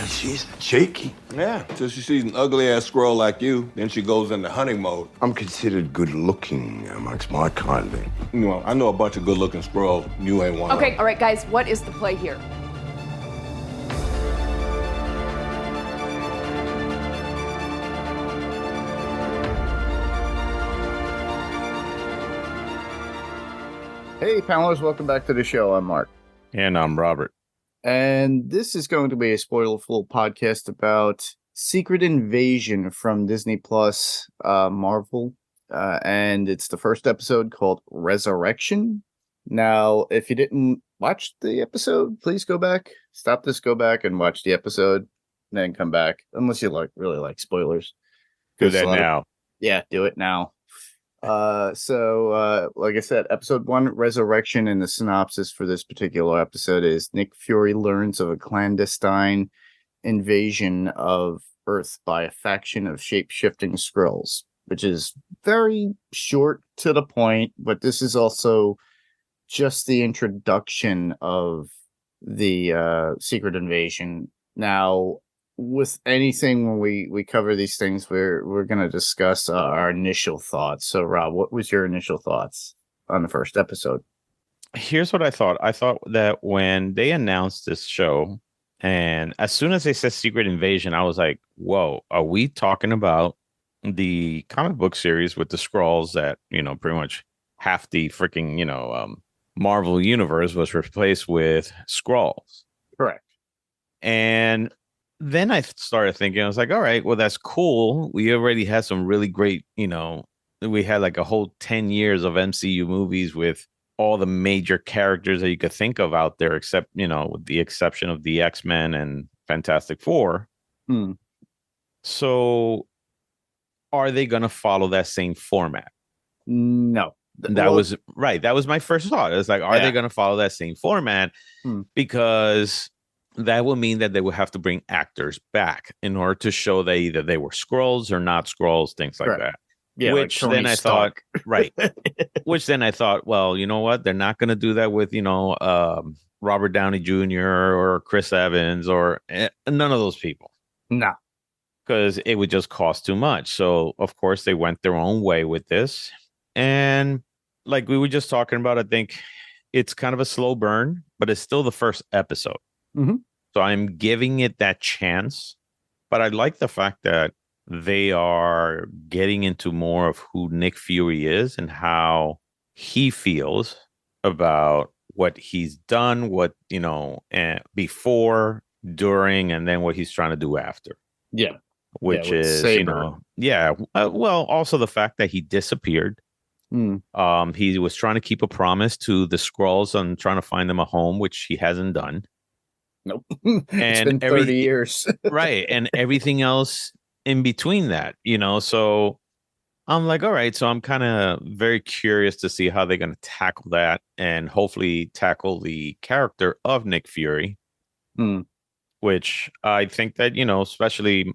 She's cheeky. Yeah, till she sees an ugly-ass Skrull like you, then she goes into hunting mode. I'm considered good-looking amongst my kind, then. You know, I know a bunch of good-looking Skrulls. You ain't one of them. Okay, all right, guys, what is the play here? Hey, panelists, welcome back to the show. I'm Mark. And I'm Robert. And this is going to be a spoiler-full podcast about Secret Invasion from Disney Plus Marvel. And it's the first episode called Resurrection. Now, if you didn't watch the episode, please go back. Stop this, go back and watch the episode, and then come back. Unless you really like spoilers. Do that now. Yeah, do it now. So like I said, episode 1, Resurrection, and the synopsis for this particular episode is Nick Fury learns of a clandestine invasion of Earth by a faction of shape-shifting Skrulls, which is very short to the point, but this is also just the introduction of the Secret Invasion. Now, with anything when we cover these things, we're going to discuss our initial thoughts. So, Rob, what was your initial thoughts on the first episode? Here's what I thought. I thought that when they announced this show, and as soon as they said Secret Invasion, I was like, whoa, are we talking about the comic book series with the Skrulls that, pretty much half the freaking, Marvel universe was replaced with Skrulls? Correct. And then I started thinking, I was like, all right, well, that's cool. We already had some really great, we had like a whole 10 years of MCU movies with all the major characters that you could think of out there, except, with the exception of the X-Men and Fantastic Four. So are they going to follow that same format? No. That was right. That was my first thought. It was like, are they going to follow that same format? Because that will mean that they will have to bring actors back in order to show that either they were Skrulls or not Skrulls, things like that. Yeah, which like then I Stark. thought, right. Which then I thought, well, you know what? They're not going to do that with, Robert Downey Jr. or Chris Evans or none of those people. No. Because it would just cost too much. So, of course, they went their own way with this. And like we were just talking about, I think it's kind of a slow burn, but it's still the first episode. So I'm giving it that chance, but I like the fact that they are getting into more of who Nick Fury is and how he feels about what he's done, before, during, and then what he's trying to do after. Yeah. Which is, well, also the fact that he disappeared. He was trying to keep a promise to the Skrulls and trying to find them a home, which he hasn't done. Nope. And it's been 30 years. Right. And everything else in between that, so I'm like, all right. So I'm kind of very curious to see how they're going to tackle that and hopefully tackle the character of Nick Fury, which I think that, especially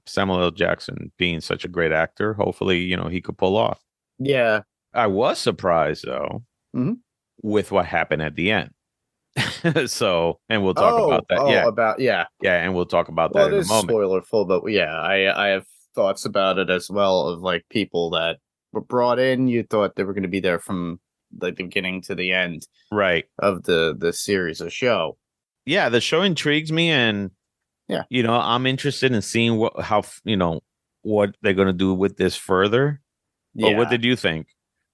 Samuel L. Jackson being such a great actor, hopefully, he could pull off. Yeah. I was surprised, though, with what happened at the end. So, and we'll talk about that. Yeah, and we'll talk about that in a moment. Spoiler full, but I have thoughts about it as well, of like people that were brought in. You thought they were going to be there from the beginning to the end, right, of the series or show. Yeah, the show intrigues me, and I'm interested in seeing what they're going to do with this further. But what did you think?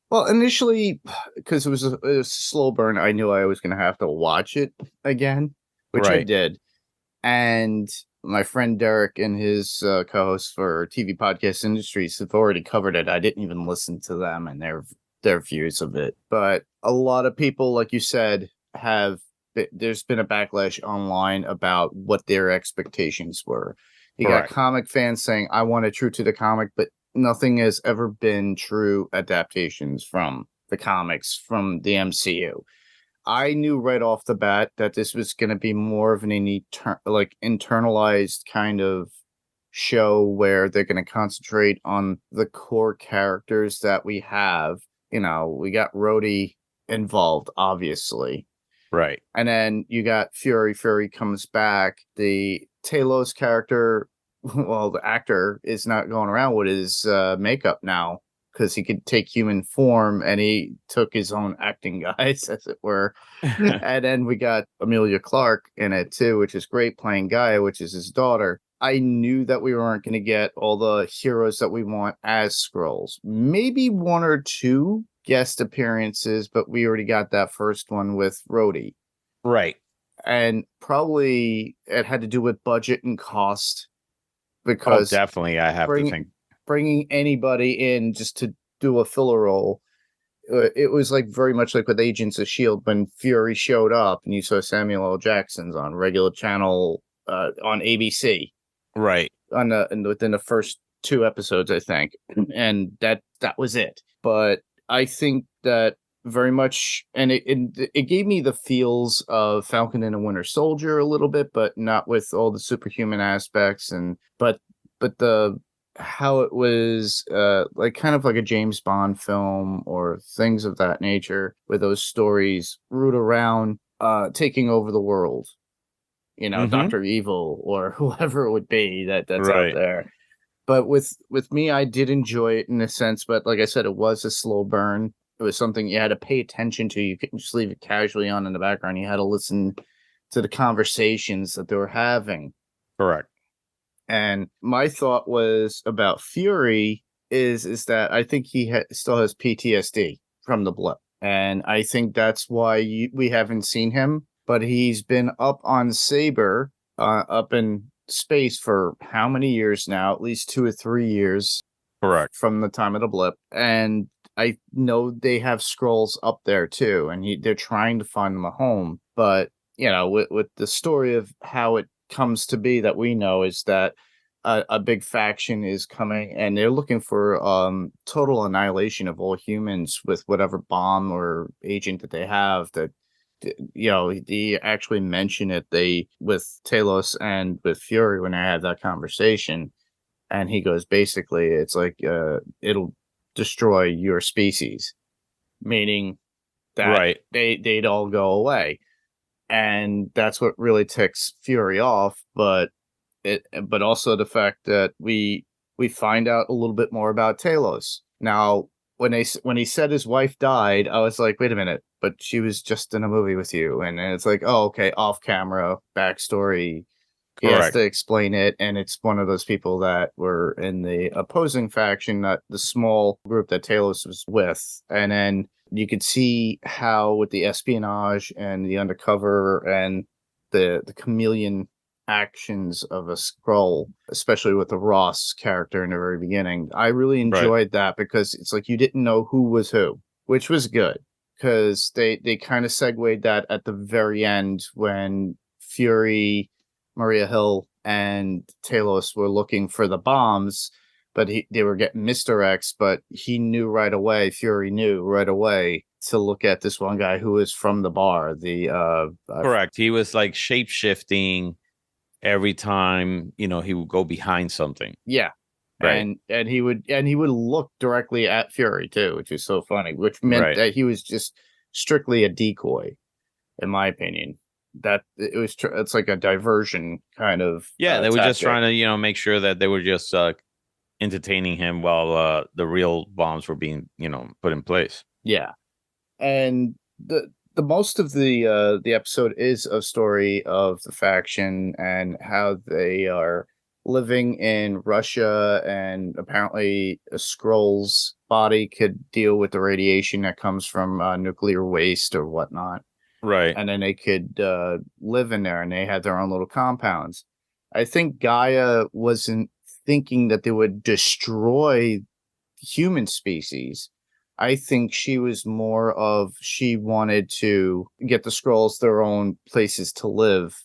Well, initially, because it was a slow burn, I knew I was going to have to watch it again, which I did. And my friend Derek and his co-hosts for TV Podcast Industries have already covered it. I didn't even listen to them and their views of it. But a lot of people, like you said, there's been a backlash online about what their expectations were. You got comic fans saying, I want it true to the comic, but nothing has ever been true adaptations from the comics, from the MCU. I knew right off the bat that this was going to be more of an internalized kind of show where they're going to concentrate on the core characters that we have. We got Rhodey involved, obviously. Right. And then you got Fury. Fury comes back. The Talos character, well, the actor is not going around with his makeup now because he could take human form, and he took his own acting guys, as it were. And then we got Amelia Clark in it too, which is great, playing Gaia, which is his daughter. I knew that we weren't going to get all the heroes that we want as Skrulls. Maybe one or two guest appearances, but we already got that first one with Rhodey. Right. And probably it had to do with budget and cost, Oh, because definitely. I have to think. bringing anybody in just to do a filler role, it was like very much like with Agents of S.H.I.E.L.D. when Fury showed up and you saw Samuel L. Jackson's on regular channel on ABC. Right. Within the first 2 episodes, I think. And that was it. But I think that very much, and it gave me the feels of Falcon and the Winter Soldier a little bit, but not with all the superhuman aspects, but the how it was like kind of like a James Bond film or things of that nature, where those stories root around taking over the world. Dr. Evil or whoever it would be that's Right. out there. But with me, I did enjoy it in a sense, but like I said, it was a slow burn. It was something you had to pay attention to. You couldn't just leave it casually on in the background. You had to listen to the conversations that they were having. Correct. And my thought was about Fury is that I think he still has PTSD from the blip. And I think that's why we haven't seen him. But he's been up on Saber, up in space for how many years now? At least 2 or 3 years. Correct. From the time of the blip. And I know they have Skrulls up there too, and they're trying to find them a home. But, with the story of how it comes to be that we know is that a big faction is coming, and they're looking for total annihilation of all humans with whatever bomb or agent that they have that. They actually mention it with Talos and with Fury when I had that conversation, and he goes, basically, it's like it'll destroy your species, meaning that they'd all go away, and that's what really ticks Fury off. But also the fact that we find out a little bit more about Talos now. When he said his wife died, I was like, wait a minute, but she was just in a movie with you. And it's like, oh, okay, off camera backstory. He has to explain it. And it's one of those people that were in the opposing faction, not the small group that Talos was with. And then you could see how with the espionage and the undercover and the chameleon actions of a Skrull, especially with the Ross character in the very beginning. I really enjoyed that because it's like you didn't know who was who, which was good because they kind of segued that at the very end when Fury, Maria Hill, and Talos were looking for the bombs, but they were getting misdirects, but he knew right away, Fury knew right away to look at this one guy who was from the bar. Correct. He was like shape-shifting every time, he would go behind something. Yeah. Right. And he would look directly at Fury too, which is so funny, which meant that he was just strictly a decoy, in my opinion. That it was it's like a diversion kind of they were tactic. just trying to make sure that they were just entertaining him while the real bombs were being put in place. Yeah. And the most of the episode is a story of the faction and how they are living in Russia, and apparently a Skrull's body could deal with the radiation that comes from nuclear waste or whatnot. Right. And then they could live in there, and they had their own little compounds. I think Gaia wasn't thinking that they would destroy human species. I think she was more of she wanted to get the Skrulls their own places to live.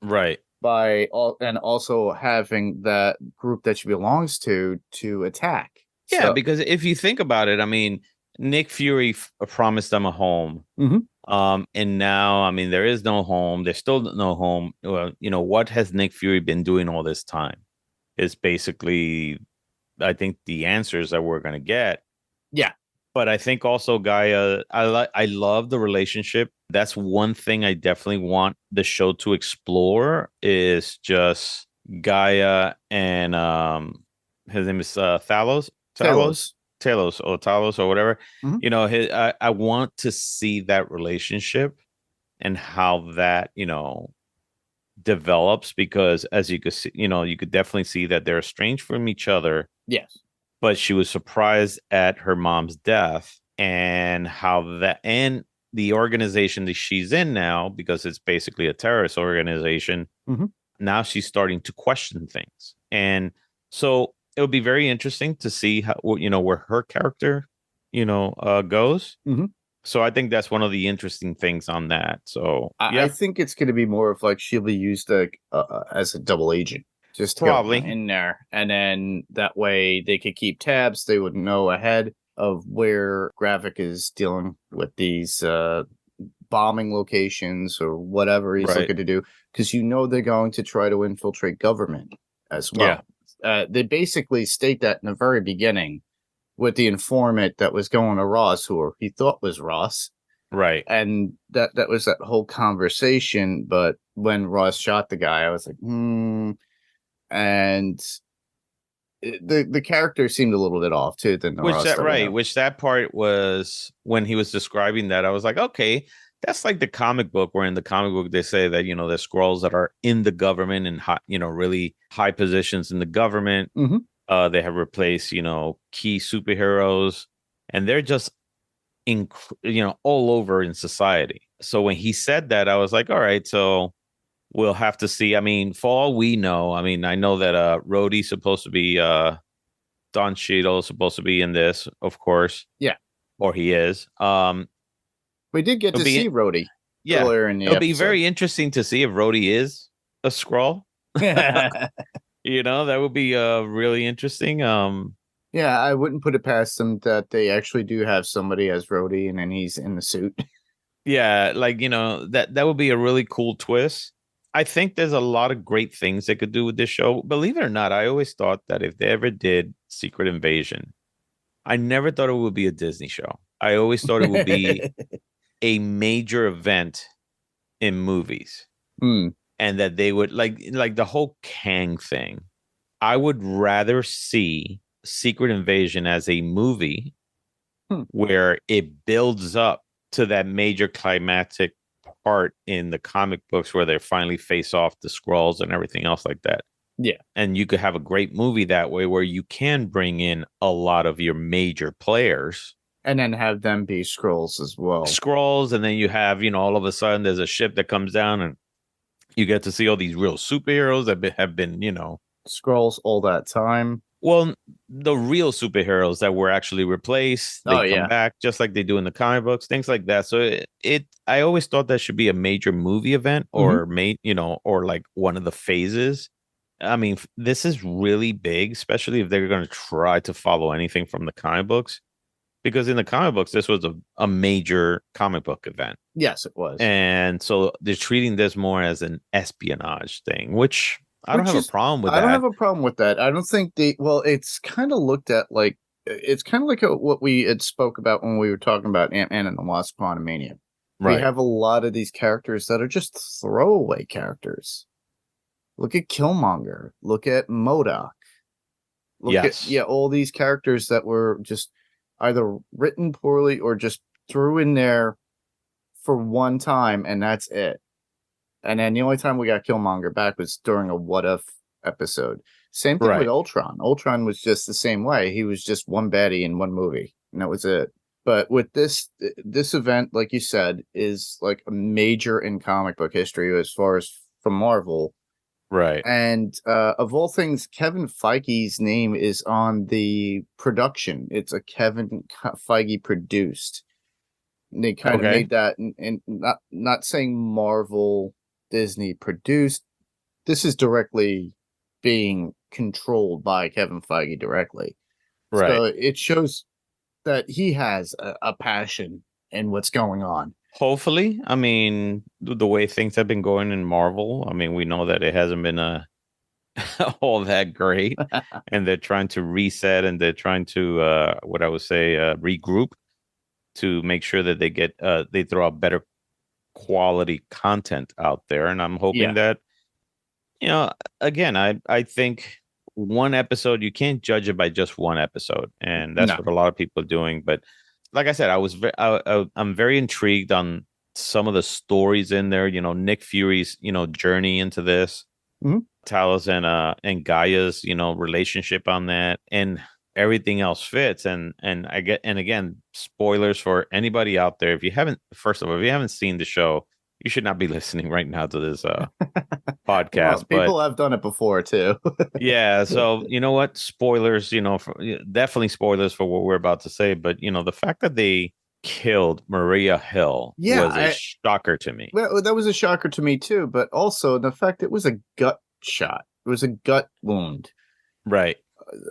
Right. And also having that group that she belongs to attack. Yeah, because if you think about it, I mean, Nick Fury promised them a home. Mm-hmm. And now, I mean, there is no home. There's still no home. Well, what has Nick Fury been doing all this time? Is basically, I think, the answers that we're going to get. Yeah. But I think also Gaia, I love the relationship. That's one thing I definitely want the show to explore is just Gaia and his name is Talos. Talos or whatever. Mhm. You know, I want to see that relationship and how that, develops because as you could see, you could definitely see that they're estranged from each other, Yes. but she was surprised at her mom's death and how that and the organization that she's in now, because it's basically a terrorist organization. Mhm. Now she's starting to question things. And so it would be very interesting to see how, where her character, goes. Mhm. So I think that's one of the interesting things on that. So I think it's going to be more of like she'll be used as a double agent, just to go Probably. in there, and then that way they could keep tabs. They would know ahead of where Gravik is dealing with these bombing locations or whatever he's Right. looking to do, because they're going to try to infiltrate government as well. They basically state that in the very beginning with the informant that was going to Ross, who he thought was Ross. Right. And that was that whole conversation. But when Ross shot the guy, I was like, And the character seemed a little bit off too than the Ross that we have. Which that part was when he was describing that, I was like, okay, that's like the comic book where in the comic book they say that, there's Skrulls that are in the government and high, really high positions in the government. Mhm. They have replaced, key superheroes and they're just all over in society. So when he said that, I was like, all right, so we'll have to see. I mean, for all we know, I know that Rhodey's supposed to be Don Cheadle is supposed to be in this, of course. Yeah. Or he is. We did get to see Rhodey earlier in the It'll be episode. very interesting to see if Rhodey is a Skrull. That would be really interesting. Yeah, I wouldn't put it past them that they actually do have somebody as Rhodey and then he's in the suit. Yeah, like, that would be a really cool twist. I think there's a lot of great things they could do with this show. Believe it or not, I always thought that if they ever did Secret Invasion, I never thought it would be a Disney show. I always thought it would be a major event in movies. And that they would like the whole Kang thing. I would rather see Secret Invasion as a movie where it builds up to that major climactic part in the comic books where they finally face off the Skrulls and everything else like that. Yeah. And you could have a great movie that way where you can bring in a lot of your major players. And then have them be Skrulls as well. Skrulls, and then you have, all of a sudden there's a ship that comes down and you get to see all these real superheroes that have been, Skrulls all that time. Well, the real superheroes that were actually replaced, they come back just like they do in the comic books, things like that. So I always thought that should be a major movie event or or like one of the phases. I mean, this is really big, especially if they're going to try to follow anything from the comic books, because in the comic books, this was a major comic book event. Yes, it was. And so they're treating this more as an espionage thing, which I don't have a problem with that. I don't have a problem with that. I don't think it's kind of looked at like, it's kind of like what we had spoke about when we were talking about Ant-Man and the Wasp: Quantumania. Right. We have a lot of these characters that are just throwaway characters. Look at Killmonger. Look at MODOK. Look at all these characters that were just either written poorly or just threw in there for one time, and that's it. And then the only time we got Killmonger back was during a What If episode. Same thing with Ultron. Ultron was just the same way. He was just one baddie in one movie, and that was it. But with this event, like you said, is like a major in comic book history as far as from Marvel. Right. And of all things, Kevin Feige's name is on the production. It's a Kevin Feige produced. And they kind of made that, and not saying Marvel, Disney produced. This is directly being controlled by Kevin Feige directly. Right. So it shows that he has a passion in what's going on. Hopefully. I mean, the way things have been going in Marvel, I mean, we know that it hasn't been all that great. And they're trying to reset and they're trying to, what I would say, regroup. to make sure that they throw out better quality content out there. And I'm hoping that, again, I think one episode, you can't judge it by just one episode, and that's what a lot of people are doing. But like I said, I'm very intrigued on some of the stories in there. Nick Fury's journey into this, Talos and Gaia's relationship on that, and everything else fits. And again, spoilers for anybody out there. If you haven't seen the show, you should not be listening right now to this podcast. Well, people have done it before too. Yeah, so you know what? Spoilers, definitely spoilers for what we're about to say. But the fact that they killed Maria Hill was a shocker to me. Well, that was a shocker to me too. But also the fact it was a gut shot. It was a gut wound. Right.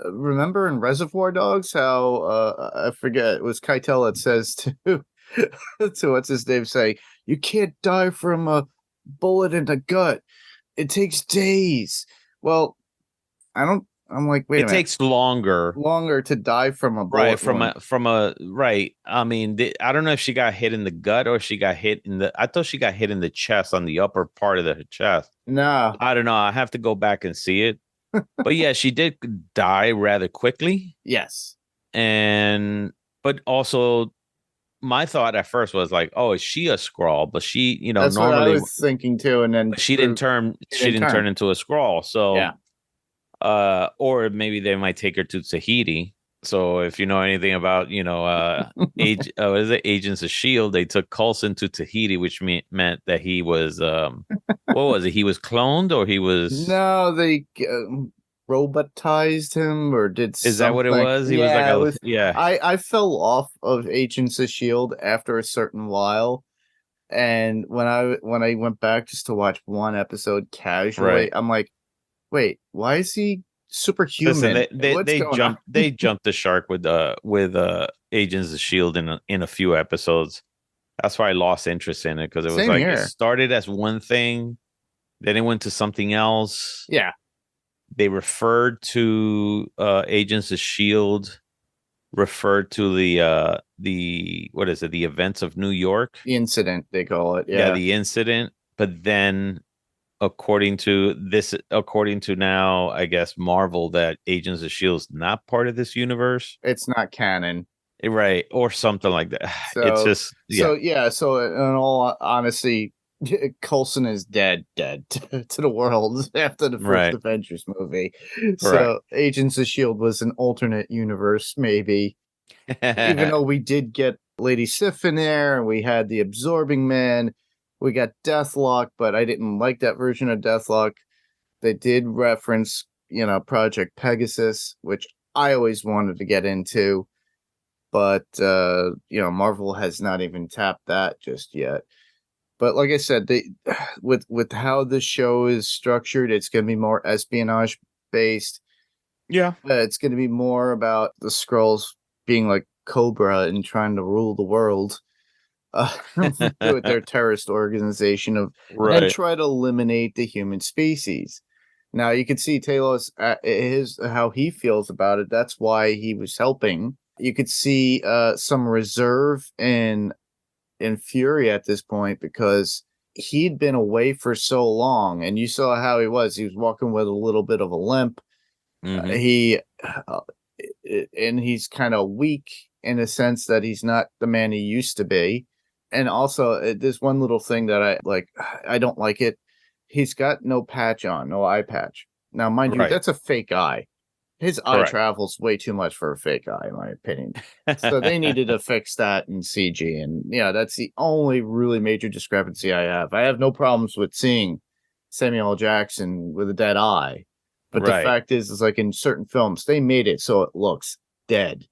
Remember in Reservoir Dogs how I forget, it was Keitel that says to what's his name, say, you can't die from a bullet in the gut. It takes days. Well, I'm like, wait a minute. It takes longer to die from a bullet. Right, from a right. I mean, I don't know if she got hit in the gut or she got hit I thought she got hit in the chest, on the upper part of the chest. No. I don't know. I have to go back and see it. But yeah, she did die rather quickly. Yes. But also my thought at first was like, oh, is she a Skrull? But she, that's normally what I was thinking too. And then she didn't turn into a Skrull. So yeah. Or maybe they might take her to Tahiti. So if you know anything about, what is it, Agents of S.H.I.E.L.D., they took Coulson to Tahiti, which meant that he was, what was it? He was cloned, or he was... No, they robotized him or did something. Is that what it was? He was like I fell off of Agents of S.H.I.E.L.D. after a certain while. And when I went back just to watch one episode casually, I'm like, wait, why is he superhuman? Listen, they jumped the shark with Agents of Shield in a few episodes. That's why I lost interest in it, because it was it started as one thing, then it went to something else. Yeah, they referred to Agents of Shield, referred to the what is it? The events of New York, the incident they call it. Yeah, the incident. But then, according to now, I guess Marvel, that Agents of S.H.I.E.L.D. is not part of this universe. It's not canon. Right. Or something like that. So, it's just, So in all honesty, Coulson is dead to the world after the first Avengers movie. Correct. So Agents of S.H.I.E.L.D. was an alternate universe, maybe. Even though we did get Lady Sif in there, and we had the Absorbing Man. We got Deathlock, but I didn't like that version of Deathlock. They did reference, Project Pegasus, which I always wanted to get into. But, Marvel has not even tapped that just yet. But like I said, with how the show is structured, it's going to be more espionage based. Yeah. It's going to be more about the Skrulls being like Cobra and trying to rule the world. With their terrorist organization and try to eliminate the human species. Now you can see Talos how he feels about it. That's why he was helping. You could see some reserve in Fury at this point, because he'd been away for so long, and you saw how he was. He was walking with a little bit of a limp. Mm-hmm. And he's kind of weak in a sense that he's not the man he used to be. And also, there's one little thing that I like. I don't like it. He's got no patch on, no eye patch. Now, mind you, that's a fake eye. His eye travels way too much for a fake eye, in my opinion. So they needed to fix that in CG. And that's the only really major discrepancy I have. I have no problems with seeing Samuel L. Jackson with a dead eye. But the fact is like in certain films, they made it so it looks dead.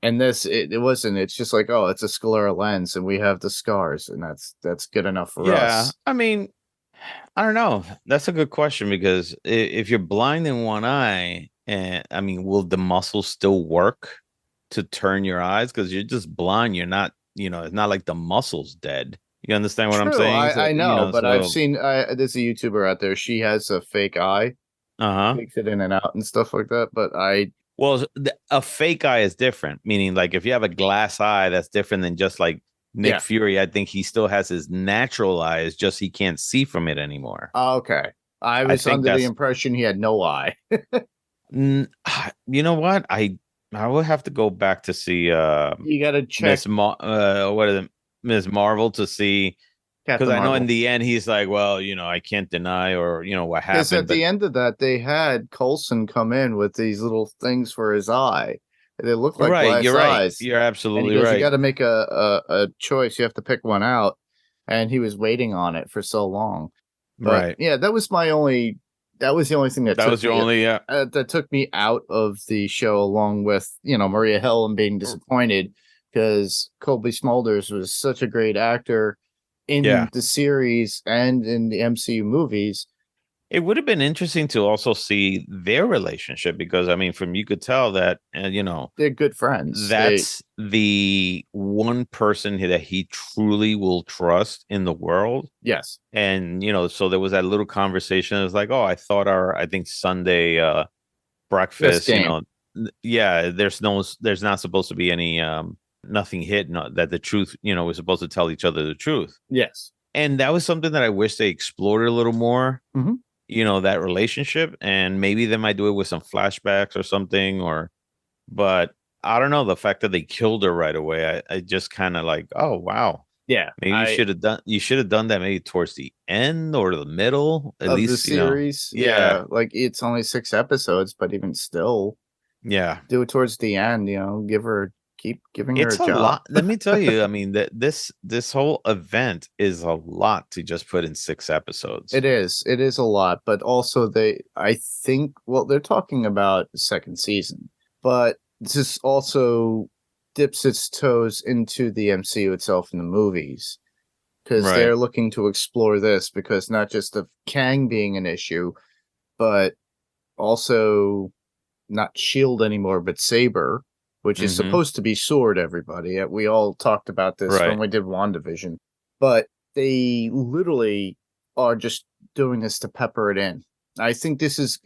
And this, it wasn't. It's just like, oh, it's a sclera lens, and we have the scars, and that's good enough for us. Yeah, I mean, I don't know. That's a good question, because if you're blind in one eye, will the muscles still work to turn your eyes? Because you're just blind. You're not. It's not like the muscle's dead. You understand what I'm saying? I know, but I've seen. There's a YouTuber out there. She has a fake eye. Takes it in and out and stuff like that. But Well, a fake eye is different, meaning like if you have a glass eye, that's different than just like Nick Fury. I think he still has his natural eyes, just he can't see from it anymore. Okay. I was under the impression he had no eye. You know what? I would have to go back to see you got to check Ms. Marvel to see, because I know in the end he's like, well, I can't deny, or what happened. Because at the end of that, they had Coulson come in with these little things for his eye. They look like glass eyes. You're absolutely right. You got to make a choice. You have to pick one out, and he was waiting on it for so long. But, yeah, that was the only thing that took me out of the show, along with Maria Hill and being disappointed, because Colby Smulders was such a great actor in the series and in the MCU movies. It would have been interesting to also see their relationship, because from you could tell that they're good friends. That's the one person that he truly will trust in the world. Yes. And so there was that little conversation. It was like, oh, I thought I think Sunday breakfast, there's not supposed to be any nothing hidden, that the truth, we're supposed to tell each other the truth. Yes. And that was something that I wish they explored a little more. Mm-hmm. That relationship, and maybe they might do it with some flashbacks or something, but I don't know, the fact that they killed her right away, I just kind of like, oh wow, yeah, maybe you should have done that maybe towards the end or the middle at least the series. Like it's only 6 episodes, but even still, do it towards the end. Keep giving her a job. Lot. Let me tell you, this whole event is a lot to just put in 6 episodes. It is a lot, but also I think they're talking about the second season, but this also dips its toes into the MCU itself in the movies, because they're looking to explore this, because not just of Kang being an issue, but also not Shield anymore, but Saber, which is supposed to be Sword, everybody. We all talked about this when we did WandaVision. But they literally are just doing this to pepper it in. I think this is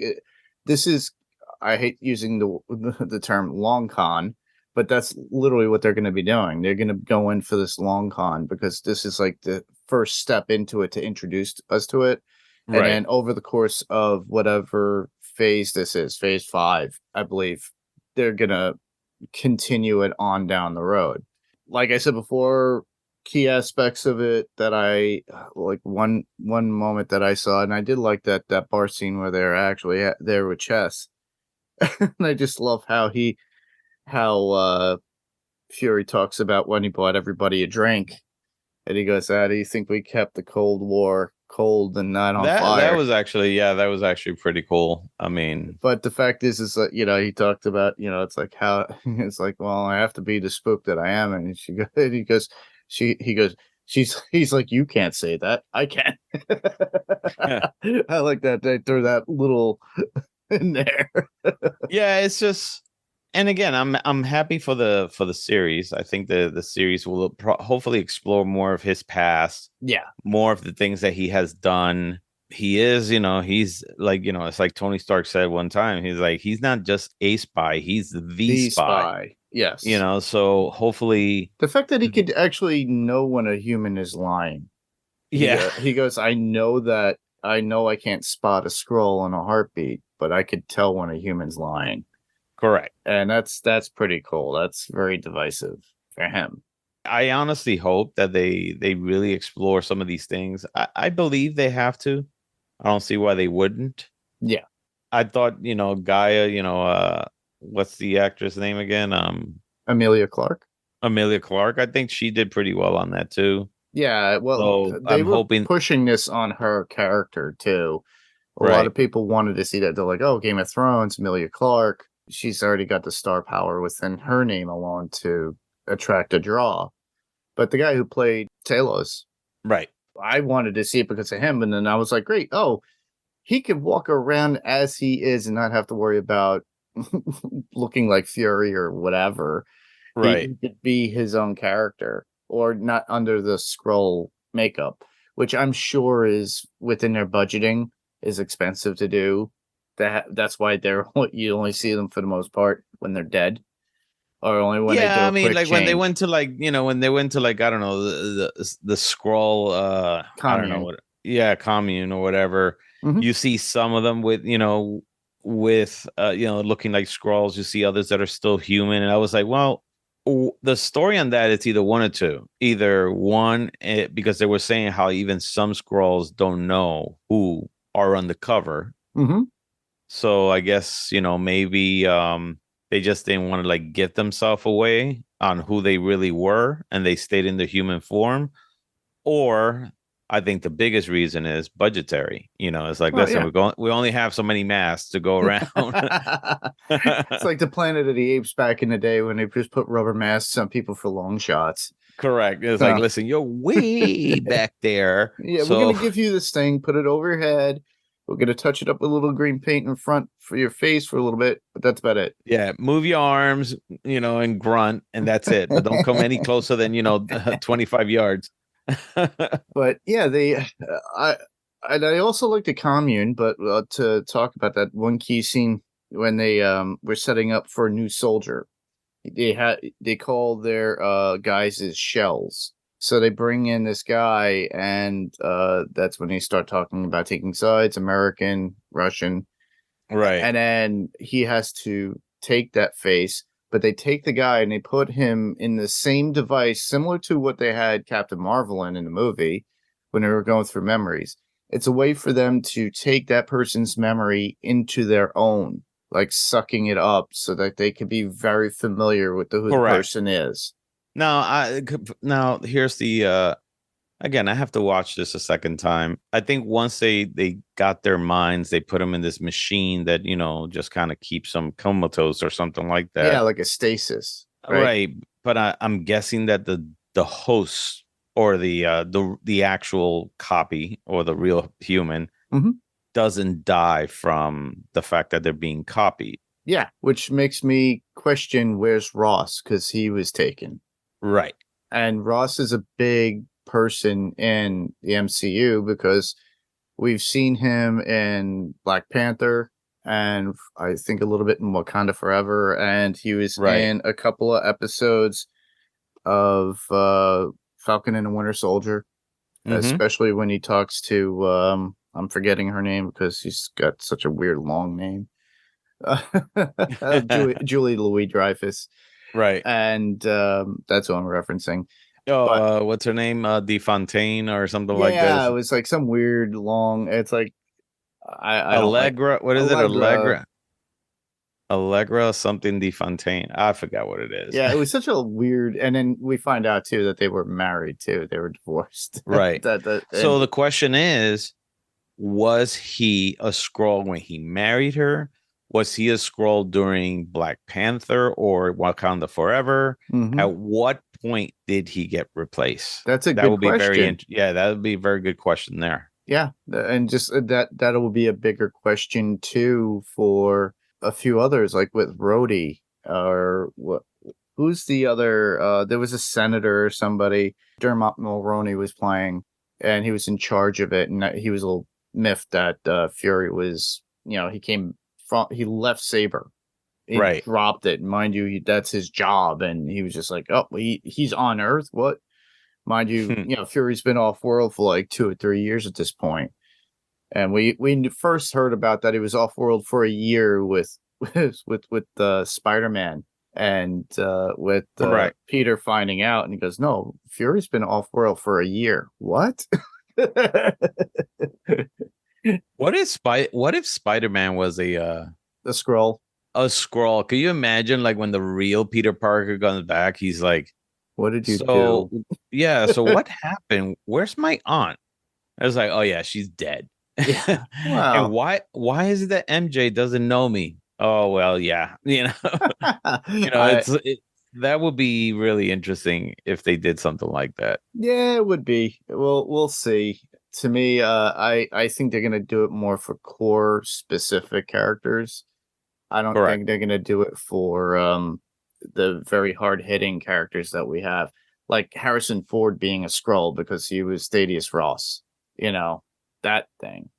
I hate using the term long con, but that's literally what they're going to be doing. They're going to go in for this long con, because this is like the first step into it to introduce us to it. And then over the course of whatever phase this is, phase 5, I believe, they're going to continue it on down the road. Like I said before, key aspects of it that I like, one moment that I saw, and I did like that bar scene where they're actually there with Chess. And I just love how Fury talks about when he bought everybody a drink, and he goes, "How do you think we kept the Cold War cold and not on fire?" That was actually pretty cool. But the fact is that he talked about it's like how it's like, well, I have to be the spook that I am, and he goes, he's like, you can't say that, I can. I like that they threw that little in there. Yeah, it's just. And again, I'm happy for the series. I think the series will hopefully explore more of his past. Yeah, more of the things that he has done. He is, he's like, it's like Tony Stark said one time. He's like, he's not just a spy, he's the spy. Yes, so hopefully the fact that he could actually know when a human is lying. Yeah, he goes, I know I can't spot a Skrull in a heartbeat, but I could tell when a human's lying. Correct. And that's pretty cool. That's very divisive for him. I honestly hope that they really explore some of these things. I believe they have to. I don't see why they wouldn't. Yeah. I thought, Gaia, what's the actress name again? Emilia Clarke. Emilia Clarke. I think she did pretty well on that too. Yeah, well, so they were pushing this on her character too. A lot of people wanted to see that. They're like, oh, Game of Thrones, Emilia Clarke. She's already got the star power within her name alone to attract a draw. But the guy who played Talos, I wanted to see it because of him, and then I was like, great, he could walk around as he is and not have to worry about looking like Fury or whatever. He could be his own character, or not under the Skrull makeup, which I'm sure is within their budgeting, is expensive to do. that's why you only see them for the most part when they're dead, or only when they do Yeah, a I mean, quick like when they change. went to like, when they went to like, I don't know, the scroll, I don't know Commune. what, yeah, commune or whatever. Mhm. You see some of them with, looking like scrolls. You see others that are still human, and I was like, well, the story on that, it's either one or two. Either one, because they were saying how even some scrolls don't know who are on the cover. Mhm. So I guess, maybe they just didn't want to like give themselves away on who they really were, and they stayed in the human form. Or I think the biggest reason is budgetary. It's like, Well, listen, yeah. we only have so many masks to go around. It's like the Planet of the Apes back in the day when they just put rubber masks on people for long shots. Correct. It's like, So, listen, you're way back there. yeah, we're So gonna give you this thing, put it over your head. We're gonna touch it up with a little green paint in front for your face for a little bit, but that's about it. yeah, move your arms, and grunt, and that's it. But don't come any closer than 25 yards. But yeah, I I also like the commune, but to talk about that one key scene when they were setting up for a new soldier, they call their guys as shells. So they bring in this guy, and that's when they start talking about taking sides, American, Russian, Right. and then he has to take that face. But they take the guy and they put him in the same device, similar to what they had Captain Marvel in the movie when they were going through memories. It's a way for them to take that person's memory into their own, like sucking it up so that they could be very familiar with who the Correct. person is. Now here's the again, I have to watch this a second time. I think once they got their minds, they put them in this machine that, just kind of keeps them comatose or something like that. Yeah, like a stasis. Right. But I'm guessing that the host or the actual copy or the real human Mhm. doesn't die from the fact that they're being copied. Yeah, which makes me question where's Ross, because he was taken. Right. And Ross is a big person in the MCU because we've seen him in Black Panther and I think a little bit in Wakanda Forever, and he was Right. in a couple of episodes of Falcon and the Winter Soldier, especially when he talks to I'm forgetting her name because she's got such a weird long name. Julie Louis-Dreyfus. Right. And that's what I'm referencing. Oh, what's her name? DeFontaine or something like Yeah, this. it was like some weird long. It's like I don't like Allegra. What is it? Allegra. Allegra something DeFontaine. I forgot what it is. Yeah, it was such a weird. And then we find out too that they were married too. They were divorced. Right. So and the question is, was he a Skrull when he married her? Was he a Skrull during Black Panther or Wakanda Forever? Mhm. At what point did he get replaced? That's a that good would be question. that would be a very good question there. Yeah, and just that will be a bigger question too for a few others, like with Rhodey or what. Who's the other? There was a senator or somebody. Dermot Mulroney was playing, and he was in charge of it. And he was a little miffed that Fury was, he left Saber, he Right. dropped it. Mind you, that's his job, and he was just like, oh, he's on Earth. What? Mind you, Fury's been off world for like 2 or 3 years at this point. And we first heard about that he was off world for a year with Spider-Man and with Correct. Peter finding out, and he goes, "No, Fury's been off world for a year." What? What if Spider-Man was a Skrull. Skrull? Can you imagine like when the real Peter Parker comes back, he's like, "What did you do?" Yeah, so what happened? Where's my aunt? I was like, oh yeah, she's dead. Yeah. Wow. And why is it that MJ doesn't know me? Oh well, yeah, that would be really interesting if they did something like that. Yeah, it would be. We'll see. To me, I think they're gonna do it more for core specific characters. I don't Correct. think they're gonna do it for the very hard hitting characters that we have, like Harrison Ford being a Skrull because he was Thaddeus Ross. That thing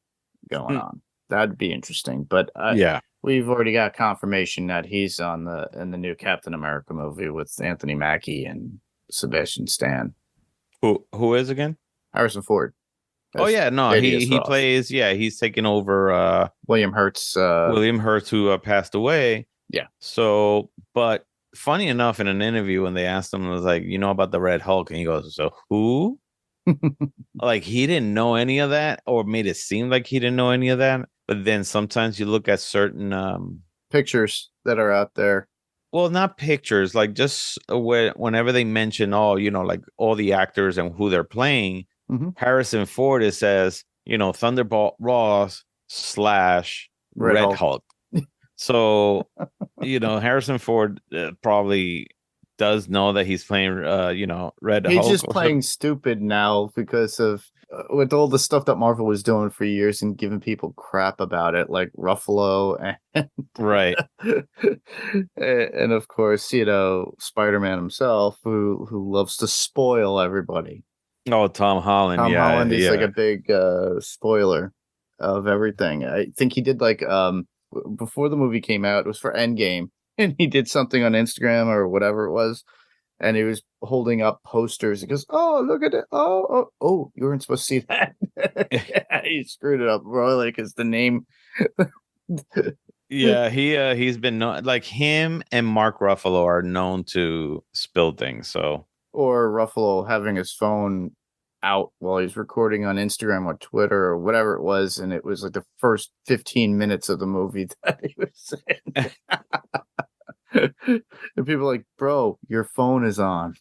going on. That'd be interesting. But Yeah. we've already got confirmation that he's in the new Captain America movie with Anthony Mackie and Sebastian Stan. Who is again? Harrison Ford. Oh yeah, no, Thaddeus he Ross. plays. Yeah, he's taking over William Hurt's. William Hurt, who passed away. Yeah. So, but funny enough, in an interview when they asked him, it was like, you know about the Red Hulk, and he goes, "So who?" Like he didn't know any of that, or made it seem like he didn't know any of that. But then sometimes you look at certain pictures that are out there. well, not pictures, like just whenever they mention like all the actors and who they're playing, Harrison Ford, it says, Thunderbolt Ross / Red Hulk. So, Harrison Ford probably does know that he's playing, Red Hulk. He's just playing stupid now because of with all the stuff that Marvel was doing for years and giving people crap about it, like Ruffalo and right, and of course, Spider-Man himself, who loves to spoil everybody. Oh, Tom Holland. Tom Holland is like a big spoiler of everything. I think he did before the movie came out, it was for Endgame, and he did something on Instagram or whatever it was, and he was holding up posters. He goes, "Oh, look at it! Oh, you weren't supposed to see that." He screwed it up royally because the name. Yeah, he's been like him and Mark Ruffalo are known to spill things. So. Or Ruffalo having his phone out while he's recording on Instagram or Twitter or whatever it was, and it was like the first 15 minutes of the movie that he was in. And people are like, "Bro, your phone is on."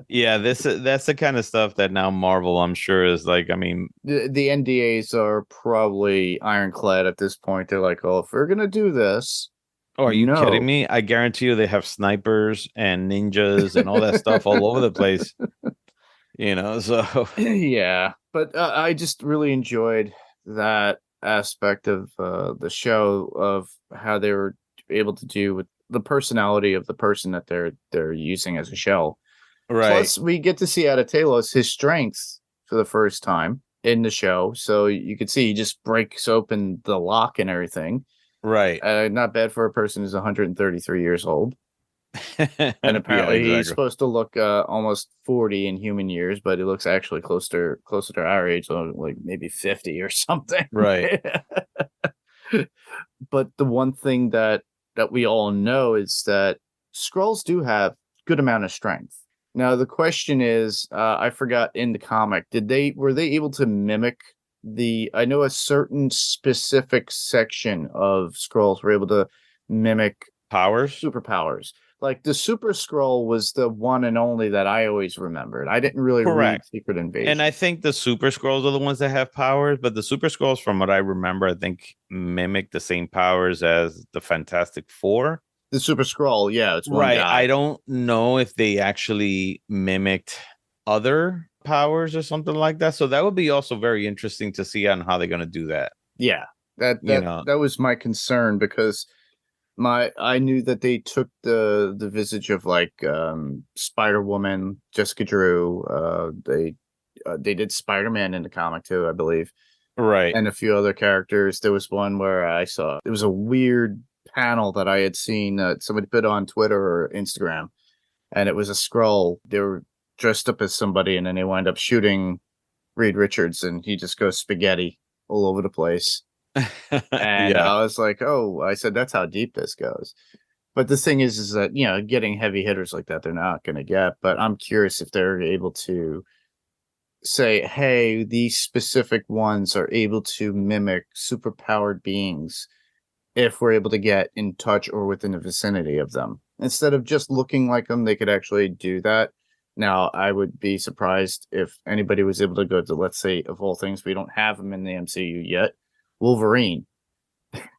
Yeah, that's the kind of stuff that now Marvel, I'm sure, is like. I mean, the NDAs are probably ironclad at this point. They're like, "Oh, if we're gonna do this." Oh, are you kidding me? I guarantee you they have snipers and ninjas and all that stuff all over the place. So. Yeah. But I just really enjoyed that aspect of the show of how they were able to do with the personality of the person that they're using as a shell. Right. Plus, we get to see out of Talos his strengths for the first time in the show. So you could see he just breaks open the lock and everything. Right. Not bad for a person who's 133 years old. And apparently he's supposed to look almost 40 in human years, but he looks actually closer to our age, so like maybe 50 or something. Right. But the one thing that we all know is that Skrulls do have good amount of strength. Now the question is, I forgot in the comic, were they able to mimic I know a certain specific section of Skrulls were able to mimic superpowers. Like the Super Skrull was the one and only that I always remembered. I didn't really read Secret Invasion. And I think the Super Skrulls are the ones that have powers, but the Super Skrulls, from what I remember, I think mimic the same powers as the Fantastic Four. The Super Skrull, yeah, it's one guy. I don't know if they actually mimicked other powers or something like that. So that would be also very interesting to see on how they're going to do that. Yeah, that was my concern because I knew that they took the visage of like Spider-Woman, Jessica Drew. They did Spider-Man in the comic too, I believe. Right. And a few other characters. There was one where I saw it was a weird panel that I had seen that somebody put on Twitter or Instagram, and it was a Skrull. They were dressed up as somebody, and then they wind up shooting Reed Richards, and he just goes spaghetti all over the place. And I was like, "Oh," I said, "That's how deep this goes." But the thing is that getting heavy hitters like that, they're not going to get. But I'm curious if they're able to say, "Hey, these specific ones are able to mimic superpowered beings." If we're able to get in touch or within the vicinity of them, instead of just looking like them, they could actually do that. Now, I would be surprised if anybody was able to go to, let's say, of all things, we don't have him in the MCU yet, Wolverine.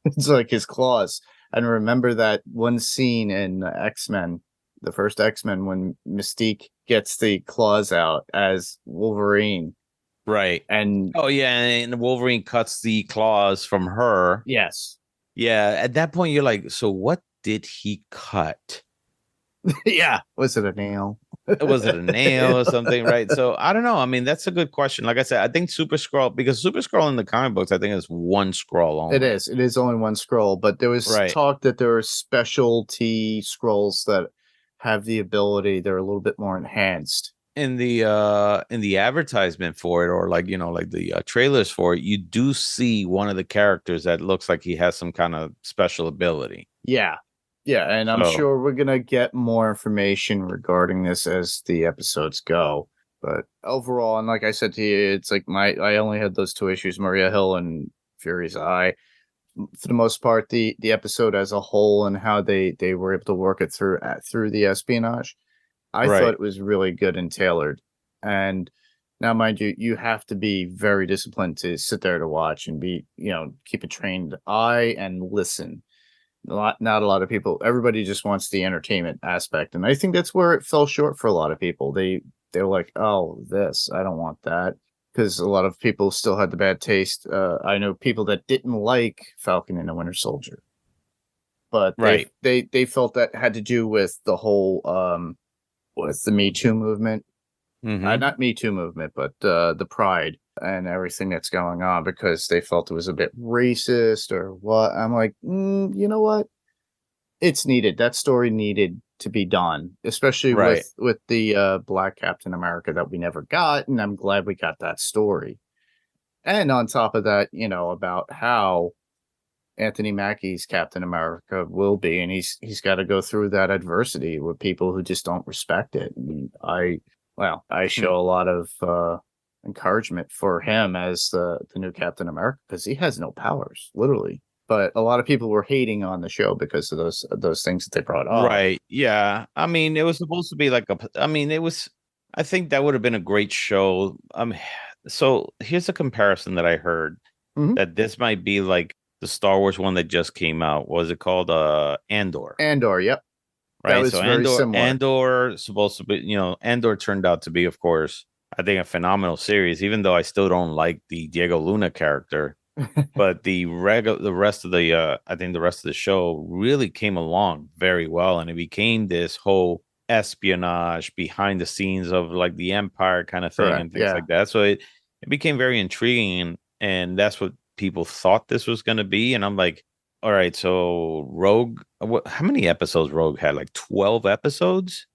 It's like his claws. And remember that one scene in X-Men, the first X-Men, when Mystique gets the claws out as Wolverine. Right. And and Wolverine cuts the claws from her. Yes. Yeah, at that point you're like, so what did he cut? Yeah, was it a nail? Was it a nail or something, right? So I don't know. I mean, that's a good question. Like I said, I think Super Skrull, because Super Skrull in the comic books, I think is one Skrull only. It is. It is only one Skrull, but there was Right. talk that there are specialty Skrulls that have the ability. They're a little bit more enhanced. In the advertisement for it, or like the trailers for it, you do see one of the characters that looks like he has some kind of special ability. Yeah. And I'm So- sure we're gonna get more information regarding this as the episodes go. But overall, and like I said to you, it's like I only had those two issues, Maria Hill and Fury's Eye. For the most part, the episode as a whole and how they were able to work it through the espionage, I Right. thought it was really good and tailored. And now, mind you, you have to be very disciplined to sit there to watch and be, keep a trained eye and listen. Not a lot of people. Everybody just wants the entertainment aspect, and I think that's where it fell short for a lot of people. They're like, "Oh, this, I don't want that," because a lot of people still had the bad taste. I know people that didn't like Falcon and the Winter Soldier, but Right. they felt that had to do with the whole with the Me Too movement. Mhm. Not Me Too movement, but the Pride and everything that's going on, because they felt it was a bit racist or what. I'm like, you know what? It's needed. That story needed to be done, especially Right. with the Black Captain America that we never got, and I'm glad we got that story. And on top of that, about how Anthony Mackie's Captain America will be, and he's got to go through that adversity with people who just don't respect it. And I show a lot of encouragement for him as the new Captain America, because he has no powers, literally. But a lot of people were hating on the show because of those things that they brought up. Right. Yeah. I mean, it was supposed to be like I think that would have been a great show. So here's a comparison that I heard Mhm. that this might be like the Star Wars one that just came out. What was it called? Andor. Andor, yep. Right. That was So very similar. Andor supposed to be, Andor turned out to be, of course, I think a phenomenal series, even though I still don't like the Diego Luna character. But the rest of the show really came along very well, and it became this whole espionage behind the scenes of like the Empire kind of thing. Correct, And things yeah. like that. So it became very intriguing, and that's what people thought this was going to be. And I'm like, all right, so Rogue, how many episodes Rogue had? Like 12 episodes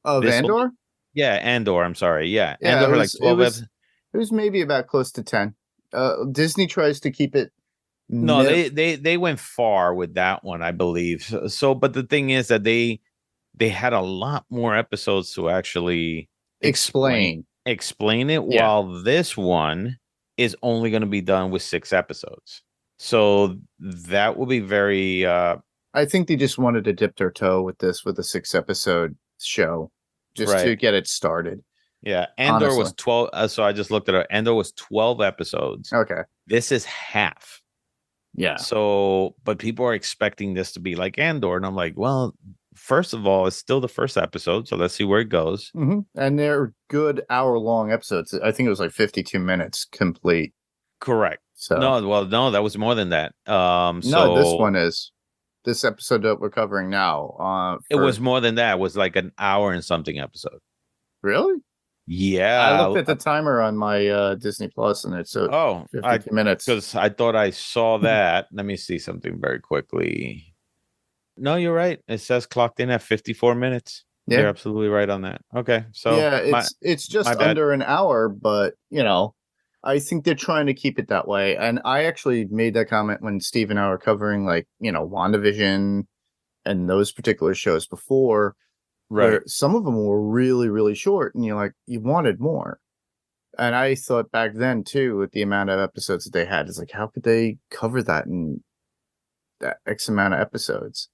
Of This will- Andor? Yeah, Andor. I'm sorry. Yeah, Yeah, Andor it had like was- 12 it episodes. was- It was maybe about close to 10. Disney tries to keep it. No, they went far with that one, I believe. So, but the thing is that they had a lot more episodes to actually explain. it, Yeah. while this one is only going to be done with 6 episodes. So that will be very I think they just wanted to dip their toe with this, with a 6-episode show, just to Right. get it started. yeah. Andor was Honestly. 12. So I just looked at it. Andor was 12 episodes. Okay. This is half. Yeah. So, but people are expecting this to be like Andor, and I'm like, well, first of all, it's still the first episode, so let's see where it goes. And they're good hour-long episodes. I think it was like 52 minutes complete. Correct. So No, that was more than that. no, So this one is. This episode that we're covering now. it was more than that. It was like an hour and something episode. Really? Yeah. I looked at the timer on my Disney Plus, and it's 52 minutes. Because I thought I saw that. Let me see something very quickly. No, you're right. It says clocked in at 54 minutes. Yeah. You're absolutely right on that. Okay. So yeah, it's just my bad. under an hour, but I think they're trying to keep it that way. And I actually made that comment when Steve and I were covering, like, WandaVision and those particular shows before, right. where some of them were really, really short, and you wanted more. And I thought back then too, with the amount of episodes that they had, it's like, how could they cover that in that X amount of episodes?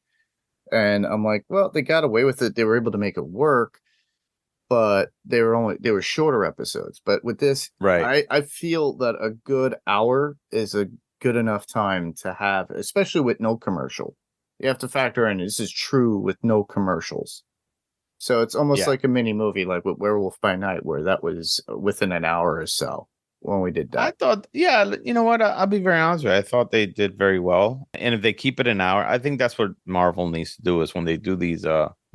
And I'm like, well, they got away with it. They were able to make it work, but they were shorter episodes. But with this, Right. I feel that a good hour is a good enough time to have, especially with no commercial. You have to factor in, this is true with no commercials. So it's almost Yeah. like a mini movie, like with Werewolf by Night, where that was within an hour or so when we did I that. thought, yeah, you know what? I'll be very honest with you. I thought they did very well. And if they keep it an hour, I think that's what Marvel needs to do, is when they do these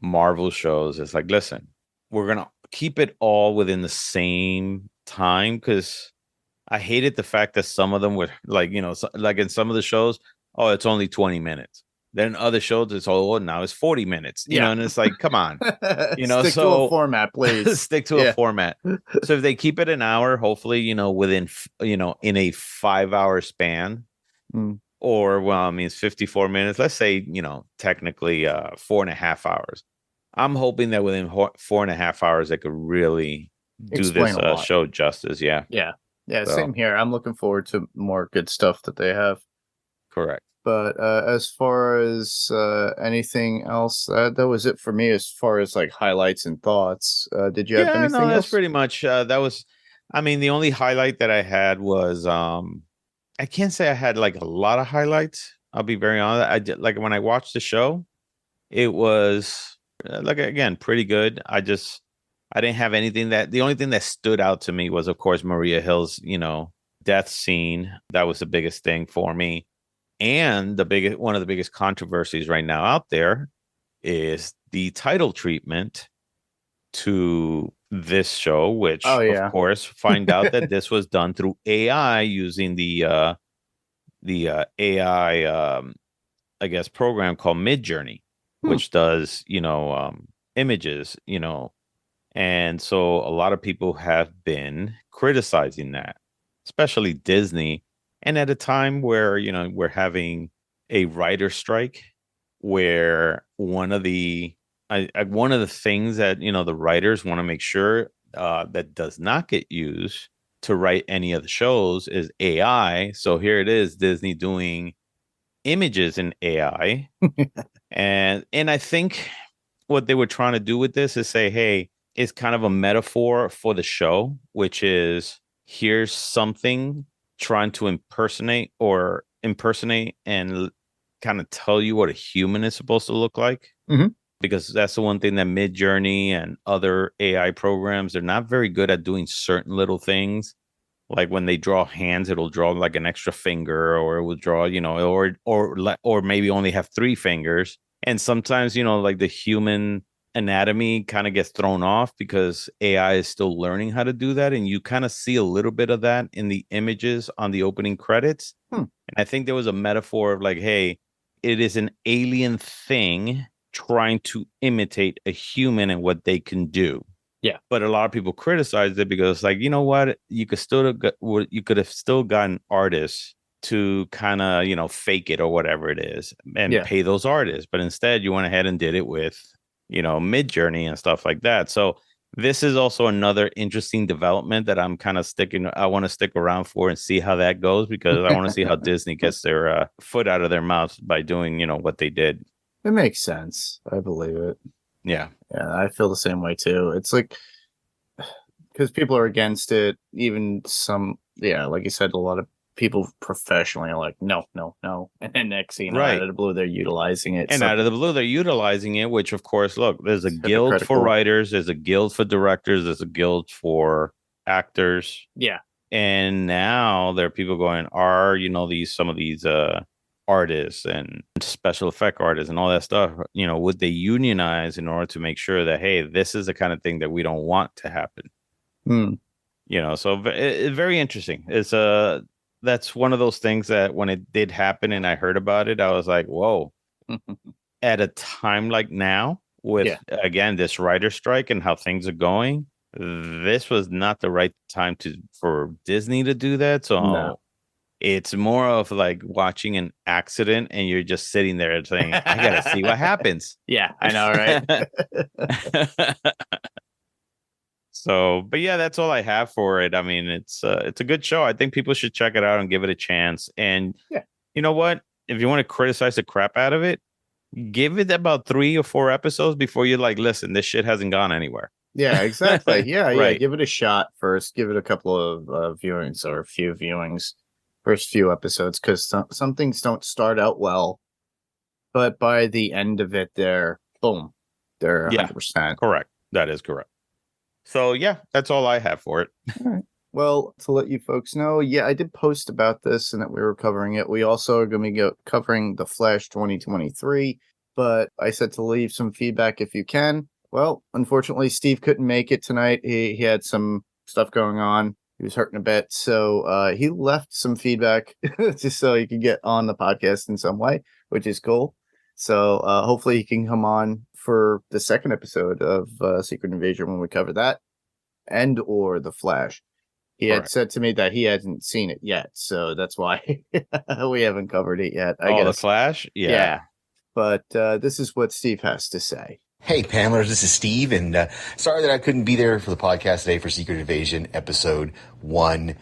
Marvel shows, it's like, listen, we're gonna keep it all within the same time, because I hated the fact that some of them were like, like in some of the shows, oh, it's only 20 minutes. Then other shows, it's now it's 40 minutes, and it's like, come on, Stick to a format, please. stick to a format. So if they keep it an hour, hopefully, within, in a 5-hour span, or, well, I mean, it's 54 minutes. Let's say, technically 4.5 hours. I'm hoping that within 4.5 hours, they could really do Explain this show justice. Yeah. Yeah. Yeah. So. Same here. I'm looking forward to more good stuff that they have. Correct. But as far as anything else, that was it for me as far as like highlights and thoughts. Did you have anything else? That's pretty much, that was, I mean, the only highlight that I had was, I can't say I had like a lot of highlights. I'll be very honest. I did, like, when I watched the show, it was like, again, pretty good. I didn't have anything the only thing that stood out to me was, of course, Maria Hill's, death scene. That was the biggest thing for me. And one of the biggest controversies right now out there is the title treatment to this show, which, of course, find out that this was done through AI using the AI, I guess, program called Midjourney, which does, images, and so a lot of people have been criticizing that, especially Disney. And at a time where, we're having a writer strike, where one of the things that, the writers want to make sure that does not get used to write any of the shows is AI. So here it is, Disney doing images in AI. and I think what they were trying to do with this is say, hey, it's kind of a metaphor for the show, which is, here's something trying to impersonate and kind of tell you what a human is supposed to look like. Because that's the one thing that Midjourney and other AI programs, they're not very good at doing certain little things. Like when they draw hands, it'll draw like an extra finger, or it will draw, or maybe only have 3 fingers. And sometimes, like the human anatomy kind of gets thrown off because AI is still learning how to do that. And you kind of see a little bit of that in the images on the opening credits. And I think there was a metaphor of like, hey, it is an alien thing trying to imitate a human and what they can do. Yeah. But a lot of people criticized it because, like, you know what? You could have still gotten artists to kind of, fake it or whatever it is and pay those artists. But instead, you went ahead and did it with, Midjourney and stuff like that. So this is also another interesting development that I'm kind of I want to stick around for and see how that goes, because I want to see how Disney gets their foot out of their mouth by doing, what they did. It makes sense. I believe it. Yeah. Yeah, I feel the same way too. It's like, because people are against it. Even some, like you said, a lot of people professionally are like, no. And then next thing you know, out of the blue, they're utilizing it. And out of the blue, they're utilizing it, which, of course, look, there's a guild for writers, there's a guild for directors, there's a guild for actors. Yeah. And now there are people going, some of these artists and special effect artists and all that stuff, would they unionize in order to make sure that, hey, this is the kind of thing that we don't want to happen? So very interesting. It's that's one of those things that when it did happen and I heard about it, I was like, whoa. At a time like now, with again this writer strike and how things are going, this was not the right time for Disney to do that. So it's more of like watching an accident and you're just sitting there and saying, I gotta see what happens. Yeah, I know, right? So, but yeah, that's all I have for it. I mean, it's a good show. I think people should check it out and give it a chance. And you know what? If you want to criticize the crap out of it, give it about 3 or 4 episodes before you're like, listen, this shit hasn't gone anywhere. Yeah, exactly. Yeah, Right. Give it a shot first. Give it a couple of viewings or a few viewings, first few episodes, because some things don't start out well, but by the end of it, they're 100%. Correct. That is correct. So yeah, that's all I have for it. All right. Well, to let you folks know, I did post about this and that we were covering it. We also are going to be covering The Flash 2023, but I said to leave some feedback if you can. Well, unfortunately, Steve couldn't make it tonight. He had some stuff going on. He was hurting a bit. So he left some feedback just so he could get on the podcast in some way, which is cool. So hopefully he can come on for the second episode of Secret Invasion when we cover that and or The Flash. He had said to me that he hasn't seen it yet. So that's why we haven't covered it yet. I guess. The Flash? Yeah. But this is what Steve has to say. Hey, Pamelers, this is Steve, and sorry that I couldn't be there for the podcast today for Secret Invasion Episode 1.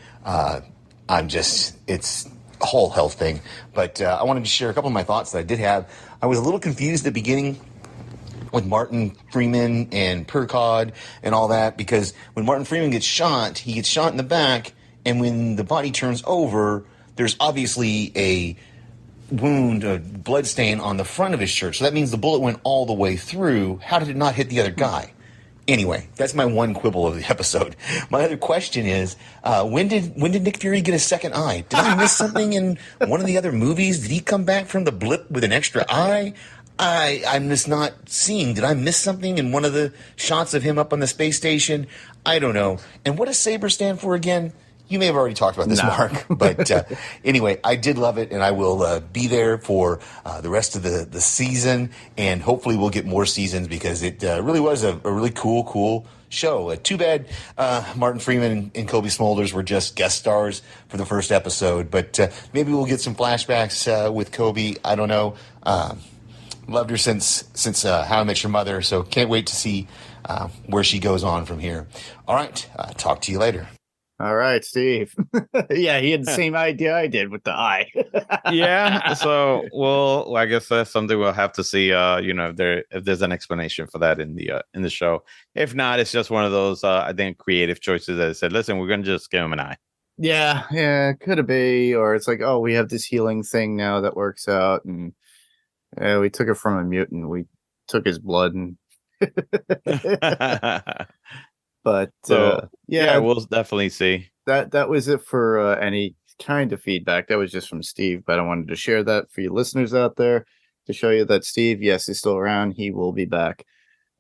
It's a whole health thing, but I wanted to share a couple of my thoughts that I did have. I was a little confused at the beginning with Martin Freeman and Percod and all that, because when Martin Freeman gets shot, he gets shot in the back, and when the body turns over, there's obviously a wound, a blood stain on the front of his shirt. So that means the bullet went all the way through. How did it not hit the other guy? Anyway, that's my one quibble of the episode. My other question is, when did Nick Fury get a second eye? Did I miss something in one of the other movies? Did he come back from the blip with an extra eye? I'm just not seeing. Did I miss something in one of the shots of him up on the space station? I don't know. And what does Saber stand for again? You may have already talked about this, Mark. But anyway, I did love it, and I will be there for the rest of the season, and hopefully we'll get more seasons, because it really was a really cool show. Too bad Martin Freeman and Kobe Smulders were just guest stars for the first episode, but maybe we'll get some flashbacks with Kobe. I don't know. Loved her since How I Met Your Mother, so can't wait to see where she goes on from here. All right, talk to you later. All right, Steve. Yeah, he had the same idea I did with the eye. Yeah. So, well, I guess that's something we'll have to see. If there's an explanation for that in the show. If not, it's just one of those I think creative choices that said, "Listen, we're gonna just give him an eye." Yeah, could it be? Or it's like, oh, we have this healing thing now that works out, and we took it from a mutant. We took his blood and. But we'll definitely see. That was it for any kind of feedback. That was just from Steve, but I wanted to share that for you listeners out there to show you that Steve, yes, is still around. He will be back,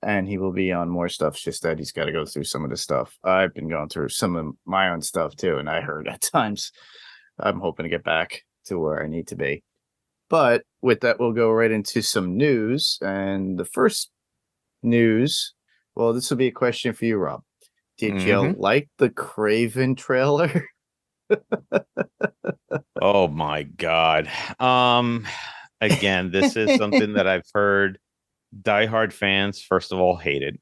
and he will be on more stuff. It's just that he's got to go through some of the stuff. I've been going through some of my own stuff too, and I heard at times. I'm hoping to get back to where I need to be. But with that, we'll go right into some news. And the first news, well, this will be a question for you, Rob. Did you like the Craven trailer? Oh my God. Again, this is something that I've heard diehard fans, first of all, hated.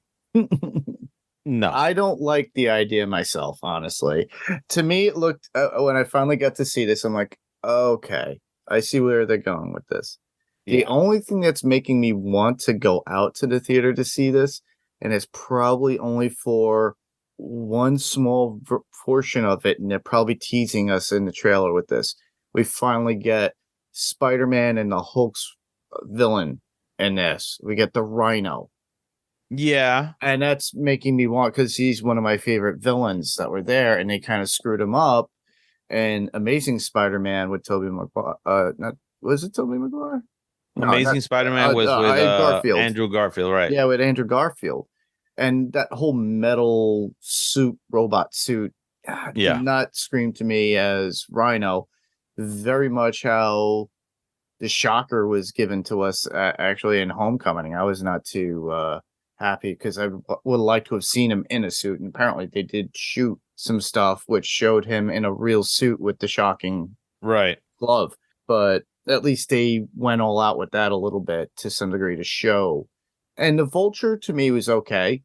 No. I don't like the idea myself, honestly. To me, it looked, when I finally got to see this, I'm like, okay, I see where they're going with this. The only thing that's making me want to go out to the theater to see this, and it's probably only for one small portion of it, and they're probably teasing us in the trailer with this. We finally get Spider-Man and the Hulk's villain in this. We get the Rhino. Yeah. And that's making me want, because he's one of my favorite villains that were there, and they kind of screwed him up. And Amazing Spider-Man with Tobey Maguire. Was it Tobey Maguire? Amazing Spider-Man was with Garfield. Andrew Garfield, right? Yeah, with Andrew Garfield. And that whole metal suit, robot suit, did not scream to me as Rhino. Very much how the Shocker was given to us actually in Homecoming. I was not too happy, because I would like to have seen him in a suit. And apparently they did shoot some stuff which showed him in a real suit with the shocking glove. But at least they went all out with that a little bit to some degree to show. And the Vulture to me was okay,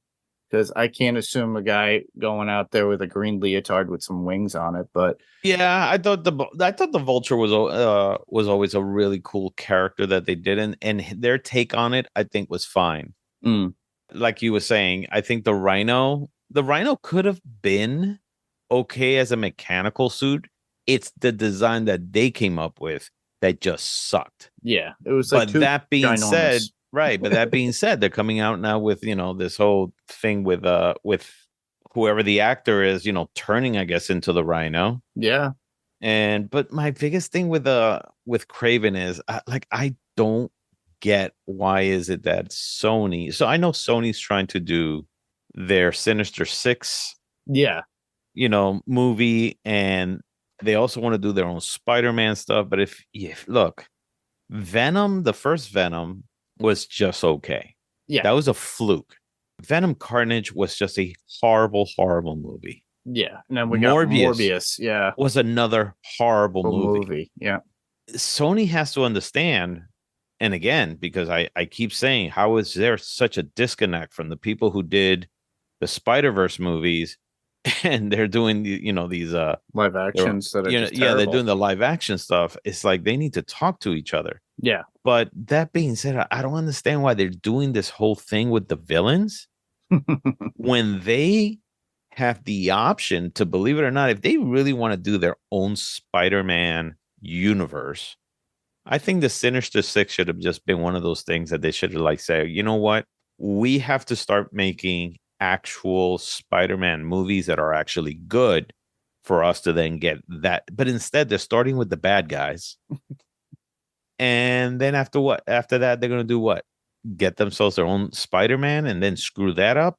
because I can't assume a guy going out there with a green leotard with some wings on it. But yeah, I thought the Vulture was always a really cool character that they did, and their take on it I think was fine. Like you were saying, I think the Rhino could have been okay as a mechanical suit. It's the design that they came up with that just sucked. Yeah, it was. Like, but that being said. Right, but that being said, they're coming out now with, this whole thing with whoever the actor is, turning, I guess, into the Rhino. Yeah. But my biggest thing with Craven is I don't get why is it that Sony. So I know Sony's trying to do their Sinister Six, Yeah. movie, and they also want to do their own Spider-Man stuff. But if look, Venom, the first Venom was just okay. Yeah. That was a fluke. Venom Carnage was just a horrible, horrible movie. Yeah. And then we got Morbius. Yeah. Was another horrible movie. Yeah. Sony has to understand, and again, because I keep saying, how is there such a disconnect from the people who did the Spider-Verse movies, and they're doing these live actions that are just they're terrible. doing the live action stuff. It's like they need to talk to each other. Yeah. But that being said, I don't understand why they're doing this whole thing with the villains when they have the option to, believe it or not, if they really want to do their own Spider-Man universe, I think the Sinister Six should have just been one of those things that they should have say, you know what? We have to start making actual Spider-Man movies that are actually good for us to then get that. But instead, they're starting with the bad guys. And then after that, they're going to do what? Get themselves their own Spider-Man and then screw that up?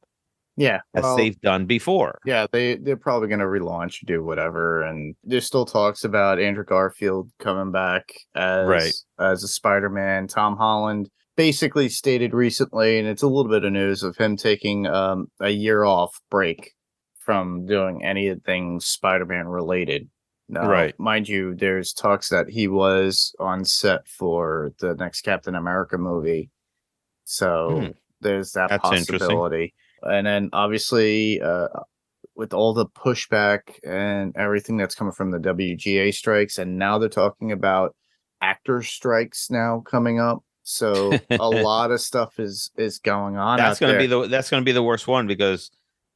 Yeah. As they've done before. Yeah, they're probably going to relaunch, do whatever. And there's still talks about Andrew Garfield coming back as a Spider-Man. Tom Holland basically stated recently, and it's a little bit of news, of him taking a year off break from doing anything Spider-Man related. Now, mind you, there's talks that he was on set for the next Captain America movie. So there's that possibility. And then obviously, with all the pushback and everything that's coming from the WGA strikes, and now they're talking about actor strikes now coming up. So a lot of stuff is going on. That's going to be the worst one, because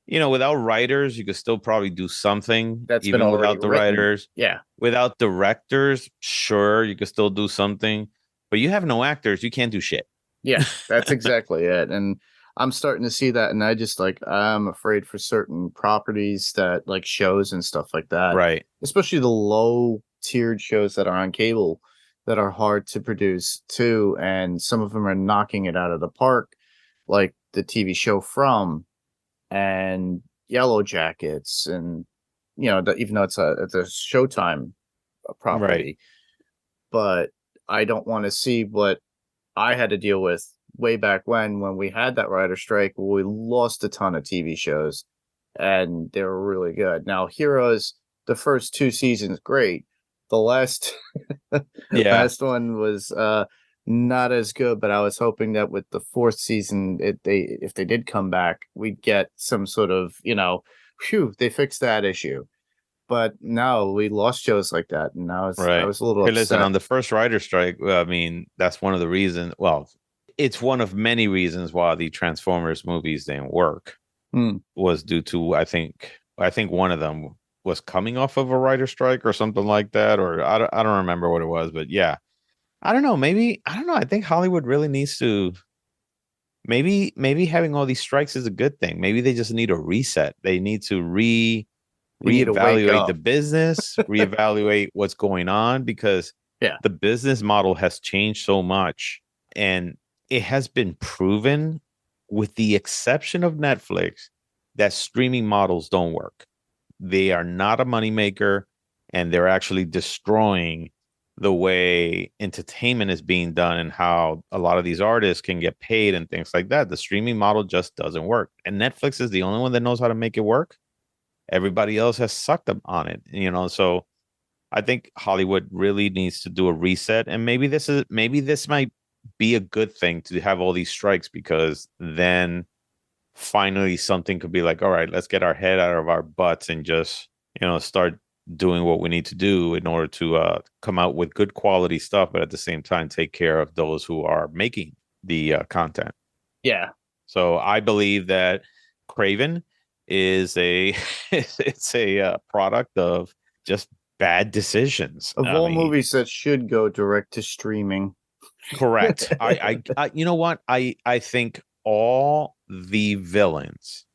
without writers, you could still probably do something. That's even been without the written. writers. Yeah. Without directors, sure, you could still do something. But you have no actors, you can't do shit. Yeah, that's exactly it. And I'm starting to see that, and I just I'm afraid for certain properties that shows and stuff like that. Right. Especially the low tiered shows that are on cable that are hard to produce too. And some of them are knocking it out of the park, like the TV show From and Yellow Jackets. And, even though it's a Showtime property, right. But I don't want to see what I had to deal with way back when we had that writer strike. We lost a ton of TV shows, and they were really good. Now, Heroes, the first 2 seasons, great. The last last one was not as good, but I was hoping that with the 4th season, if they did come back, we'd get some sort of, they fixed that issue. But no, we lost shows like that, and I was a little upset. Listen, on the first writer strike, I mean, that's one of the reasons. Well, it's one of many reasons why the Transformers movies didn't work. Was due to I think one of them was coming off of a writer strike or something like that, or I don't remember what it was, but yeah, I don't know. Maybe I don't know. I think Hollywood really needs to. Maybe having all these strikes is a good thing. Maybe they just need a reset. They need to reevaluate the business, reevaluate what's going on, because the business model has changed so much, and it has been proven, with the exception of Netflix, that streaming models don't work. They are not a moneymaker, and they're actually destroying the way entertainment is being done and how a lot of these artists can get paid and things like that. The streaming model just doesn't work, and Netflix is the only one that knows how to make it work. Everybody else has sucked up on it, so I think Hollywood really needs to do a reset, and maybe this might be a good thing to have all these strikes, because then finally something could be like, all right, let's get our head out of our butts and just start doing what we need to do in order to come out with good quality stuff, but at the same time take care of those who are making the content. Yeah. So I believe that Craven is a product of just bad decisions of all movies that should go direct to streaming. Correct. I you know what, I think all the villains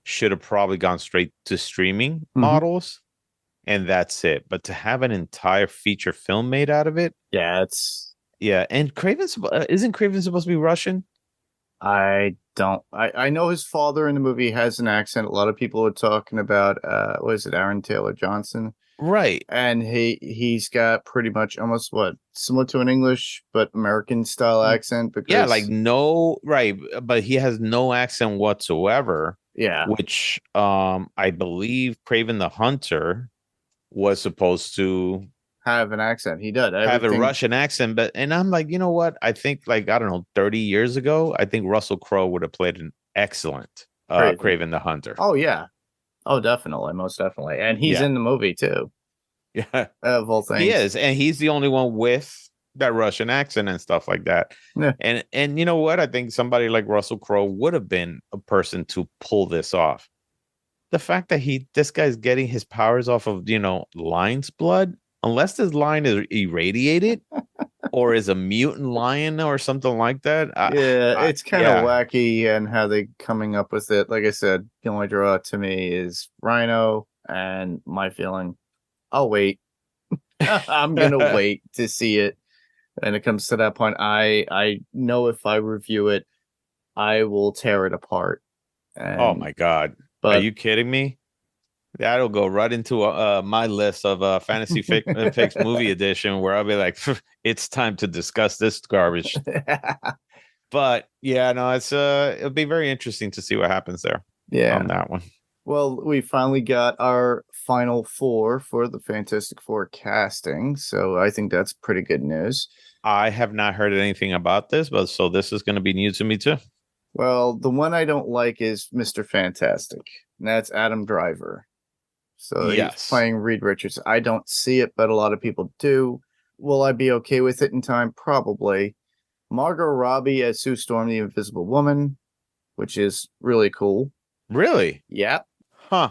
should have probably gone straight to streaming models, and that's it. But to have an entire feature film made out of it, Yeah, and isn't Craven supposed to be Russian? I don't. I know his father in the movie has an accent. A lot of people are talking about what is it, Aaron Taylor Johnson? Right. And he's got pretty much almost what similar to an English but American style accent because Yeah, like no, right, but he has no accent whatsoever. yeah, Which I believe Craven the Hunter was supposed to have an accent. He did have a everything. Russian accent, but and I'm like, you know what? I think like I don't know, 30 years ago, I think Russell Crowe would have played an excellent Craven the Hunter. Oh yeah, oh definitely, most definitely, and he's in the movie too. Yeah, Of all things, he is, and he's the only one with that Russian accent and stuff like that. Yeah. And you know what? I think somebody like Russell Crowe would have been a person to pull this off. The fact that this guy's getting his powers off of lion's blood, unless this lion is irradiated or is a mutant lion or something like that. It's kind of wacky and how they coming up with it. Like I said, the only draw to me is Rhino, and my feeling, I'll wait. I'm gonna wait to see it. And it comes to that point, I know if I review it, I will tear it apart. Oh my god! Are you kidding me? That'll go right into my list of fantasy fix movie edition, where I'll be like, it's time to discuss this garbage. But yeah, no, it'll be very interesting to see what happens there. Yeah, on that one. Well, we finally got our final four for the Fantastic Four casting, so I think that's pretty good news. I have not heard anything about this, but so this is going to be new to me too. Well, the one I don't like is Mr. Fantastic, and that's Adam Driver. So he's playing Reed Richards. I don't see it, but a lot of people do. Will I be okay with it in time? Probably. Margot Robbie as Sue Storm, the Invisible Woman, which is really cool. Really? Yeah. Huh.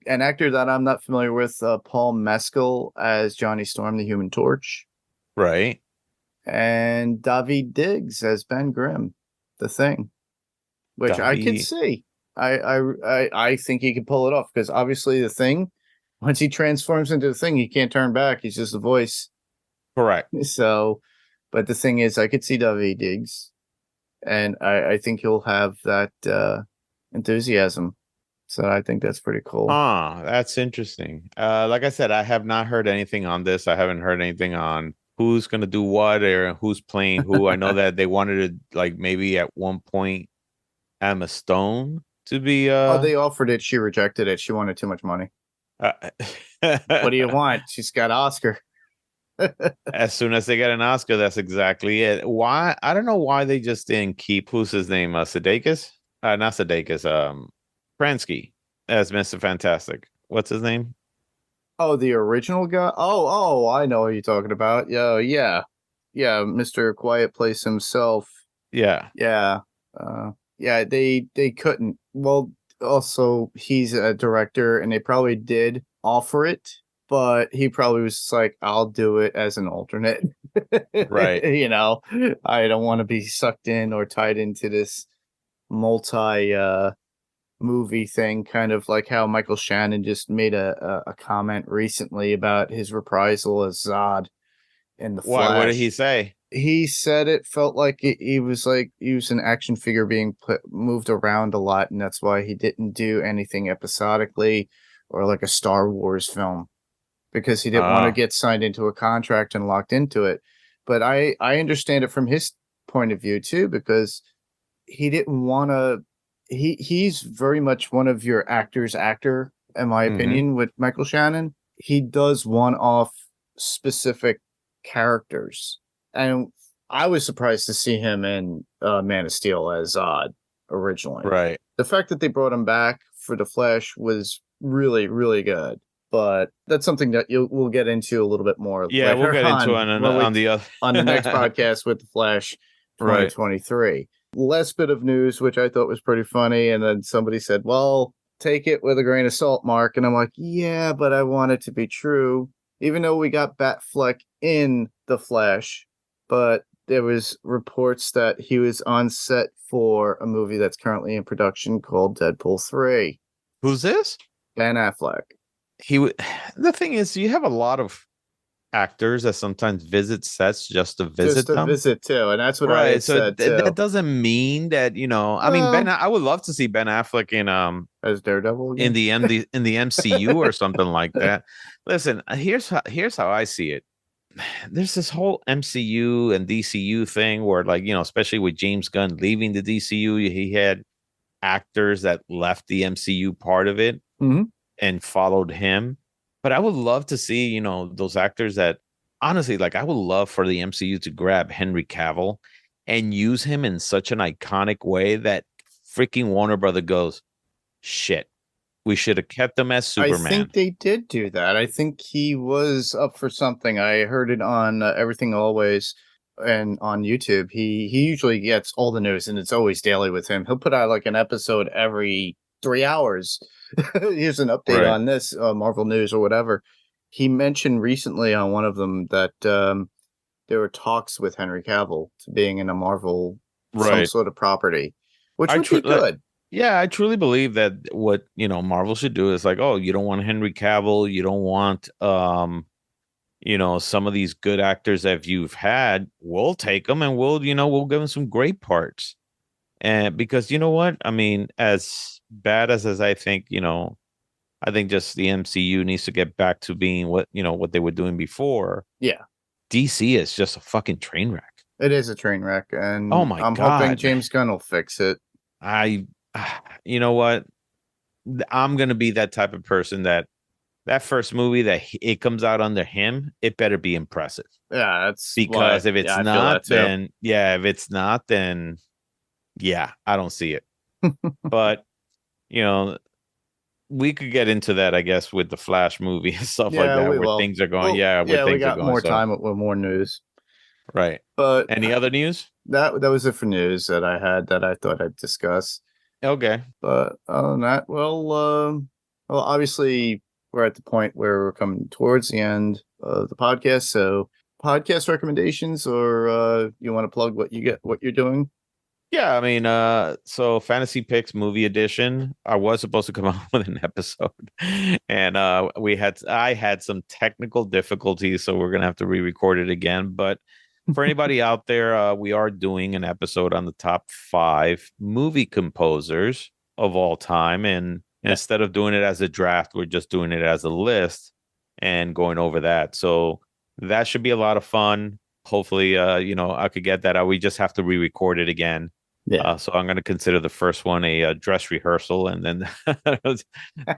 An actor that I'm not familiar with, Paul Mescal as Johnny Storm, the Human Torch. Right. And Daveed Diggs as Ben Grimm, the Thing, which I could see. I think he could pull it off because obviously the Thing, once he transforms into the Thing, he can't turn back. He's just a voice. Correct. So, but the thing is, I could see Daveed Diggs, and I think he'll have that enthusiasm. So I think that's pretty cool. That's interesting. Like I said, I have not heard anything on this. I haven't heard anything on who's going to do what or who's playing who. I know that they wanted to, like, maybe at one point Emma Stone to be they offered it, she rejected it. She wanted too much money. What do you want? She's got Oscar. As soon as they get an Oscar, that's exactly it. Why? I don't know why they just didn't keep, who's his name, Sudeikis? Not Sudeikis, Kransky as Mr. Fantastic. What's his name? Oh, the original guy? Oh, I know what you're talking about. Yeah, Mr. Quiet Place himself. Yeah. They couldn't. Well, also, he's a director, and they probably did offer it, but he probably was just like, I'll do it as an alternate. Right. I don't want to be sucked in or tied into this multi movie thing, kind of like how Michael Shannon just made a comment recently about his reprisal as Zod in the Flash. What did he say? He said it felt like he was an action figure being moved around a lot, and that's why he didn't do anything episodically or like a Star Wars film, because he didn't want to get signed into a contract and locked into it. But I understand it from his point of view too, because he didn't want to. He's very much one of your actor's actor, in my opinion, with Michael Shannon. He does one-off specific characters. And I was surprised to see him in Man of Steel as Zod originally. Right. The fact that they brought him back for The Flash was really, really good. But that's something that we'll get into a little bit more. Yeah, we'll get into it on the other on the next podcast with The Flash 2023. Right. Last bit of news, which I thought was pretty funny, and then somebody said, well, take it with a grain of salt, Mark. And I'm like, yeah, but I want it to be true. Even though we got Batfleck in The Flash, but there was reports that he was on set for a movie that's currently in production called Deadpool 3. Who's this? Ben Affleck. The thing is, you have a lot of actors that sometimes visit sets just to visit Just a them. visit too, and that's what I Right. had So said too. that doesn't mean that, I mean, Well, I would love to see Ben Affleck as Daredevil in again? the MCU or something like that. Listen, here's how I see it. There's this whole MCU and DCU thing where, like, especially with James Gunn leaving the DCU, he had actors that left the MCU part of it Mhm. and followed him. But I would love to see, those actors that honestly, like, I would love for the MCU to grab Henry Cavill and use him in such an iconic way that freaking Warner Brother goes, shit, we should have kept him as I Superman. think they did do that. I think he was up for something. I heard it on Everything Always and on YouTube. He usually gets all the news, and it's always daily with him. He'll put out like an episode every 3 hours. Here's an update Right. on this Marvel news or whatever. He mentioned recently on one of them that there were talks with Henry Cavill to being in a Marvel some Right. sort of property, which I would be good. Yeah, I truly believe that what, Marvel should do is like, oh, you don't want Henry Cavill, you don't want some of these good actors that you've had, we'll take them and we'll give them some great parts. And because you know what? I mean, as bad as I think, I think just the MCU needs to get back to being what they were doing before. Yeah. DC is just a fucking train wreck. It is a train wreck, and Oh my I'm God. hoping James Gunn will fix it. You know what? I'm gonna be that type of person that first movie that it comes out under him, it better be impressive. Yeah, that's Because why, if it's I feel not, that too. then if it's not, then I don't see it. But we could get into that, I guess, with the Flash movie and stuff like that, we where will. things are going. Well, Where we things are got going. more So, time with more news. right. But Any other news? that was it for news that I had that I thought I'd discuss. Okay. But other than that, well, obviously we're at the point where we're coming towards the end of the podcast. So, podcast recommendations, or you want to plug what you're doing? Yeah, I mean, so Fantasy Picks Movie Edition. I was supposed to come out with an episode, and I had some technical difficulties, so we're gonna have to re-record it again. But for anybody out there, we are doing an episode on the top 5 movie composers of all time, and instead of doing it as a draft, we're just doing it as a list and going over that. So that should be a lot of fun. Hopefully, I could get that out. We just have to re-record it again. Yeah. So I'm going to consider the first one a dress rehearsal, and then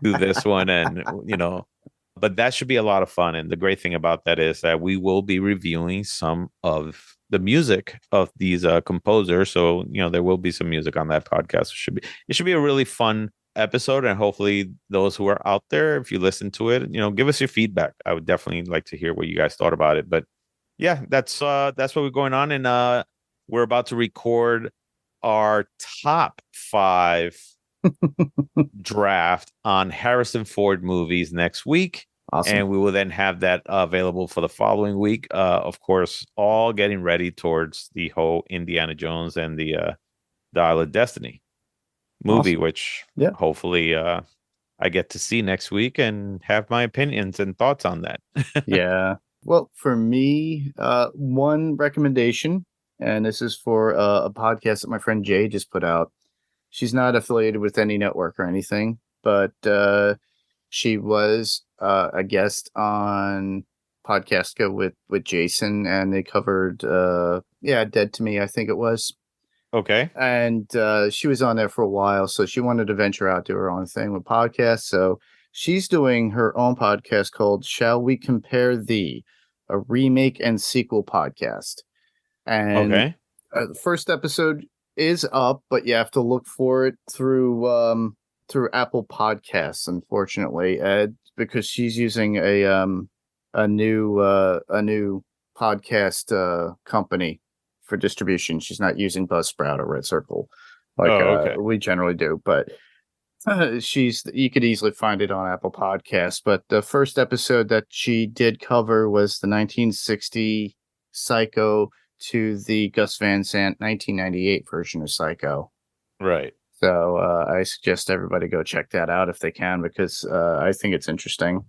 do this one, and but that should be a lot of fun. And the great thing about that is that we will be reviewing some of the music of these composers. So there will be some music on that podcast. It should be a really fun episode, and hopefully those who are out there, if you listen to it, give us your feedback. I would definitely like to hear what you guys thought about it. But yeah, that's what we're going on, and we're about to record our top 5 draft on Harrison Ford movies next week. Awesome. And we will then have that available for the following week. Of course, all getting ready towards the whole Indiana Jones and the Dial of Destiny movie, Awesome. which Yeah. hopefully I get to see next week and have my opinions and thoughts on that. Yeah. Well, for me, one recommendation, and this is for a podcast that my friend Jay just put out. She's not affiliated with any network or anything, but she was a guest on Podcastka with Jason, and they covered Dead to Me, I think it was. Okay. And she was on there for a while, so she wanted to venture out, do her own thing with podcasts. So she's doing her own podcast called Shall We Compare Thee, a remake and sequel podcast. And the first episode is up, but you have to look for it through Apple Podcasts, unfortunately, because she's using a new podcast company for distribution. She's not using Buzzsprout or Red Circle like we generally do, but you could easily find it on Apple Podcasts. But the first episode that she did cover was the 1960 Psycho to the Gus Van Sant 1998 version of Psycho. Right. So I suggest everybody go check that out if they can, because I think it's interesting.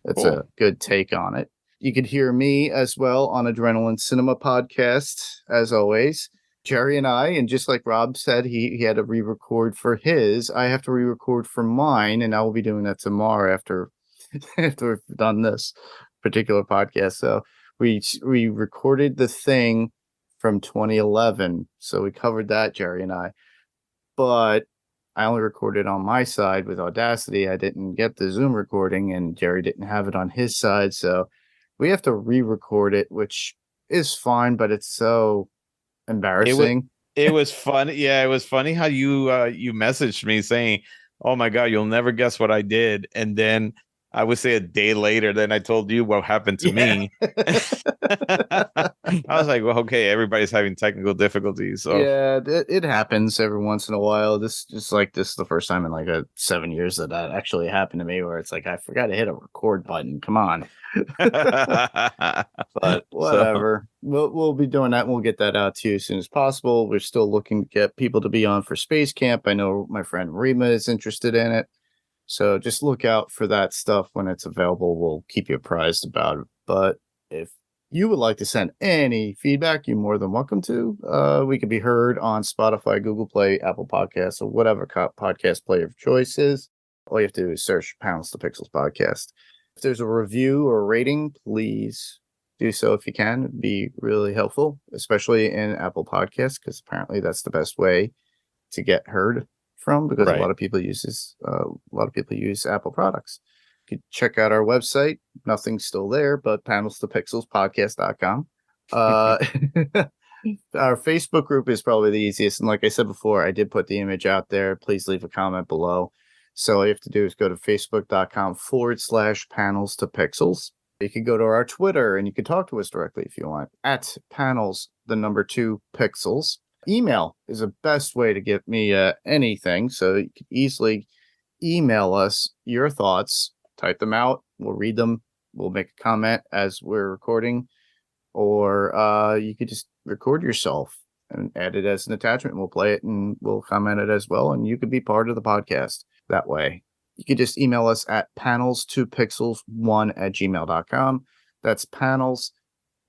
It's a good take on it. You could hear me as well on Adrenaline Cinema Podcast, as always. Jerry and I, and just like Rob said, he had to re-record for his. I have to re-record for mine, and I will be doing that tomorrow after we've done this particular podcast. So we recorded the thing from 2011, so we covered that, Jerry and I. But I only recorded on my side with Audacity. I didn't get the Zoom recording, and Jerry didn't have it on his side, so we have to re-record it, which is fine, but it's so embarrassing. It was funny. Yeah, it was funny how you messaged me saying, "Oh my God, you'll never guess what I did," and then I would say a day later, then I told you what happened to me. I was like, well, okay, everybody's having technical difficulties. So yeah, it happens every once in a while. This is the first time in like 7 years that actually happened to me, where it's like I forgot to hit a record button. Come on. But whatever. We'll be doing that, and we'll get that out to you as soon as possible. We're still looking to get people to be on for Space Camp. I know my friend Rima is interested in it. So just look out for that stuff when it's available. We'll keep you apprised about it. But if you would like to send any feedback, you're more than welcome to. We can be heard on Spotify, Google Play, Apple Podcasts, or whatever podcast player of choice is. All you have to do is search Panels to Pixels Podcast. If there's a review or rating, please do so if you can. It'd be really helpful, especially in Apple Podcasts, because apparently that's the best way to get heard from, because a lot of people use Apple products. You could check out our website. Nothing's still there, but panelstopixelspodcast.com. Our Facebook group is probably the easiest, and like I said before, I did put the image out there. Please leave a comment below. So all you have to do is go to facebook.com/panelstopixels. You can go to our Twitter and you can talk to us directly if you want at panels2pixels. Email is the best way to get me anything, so you can easily email us your thoughts, type them out, we'll read them, we'll make a comment as we're recording, or you could just record yourself and add it as an attachment, and we'll play it and we'll comment it as well, and you could be part of the podcast that way. You could just email us at panels2pixels1@gmail.com. That's panels,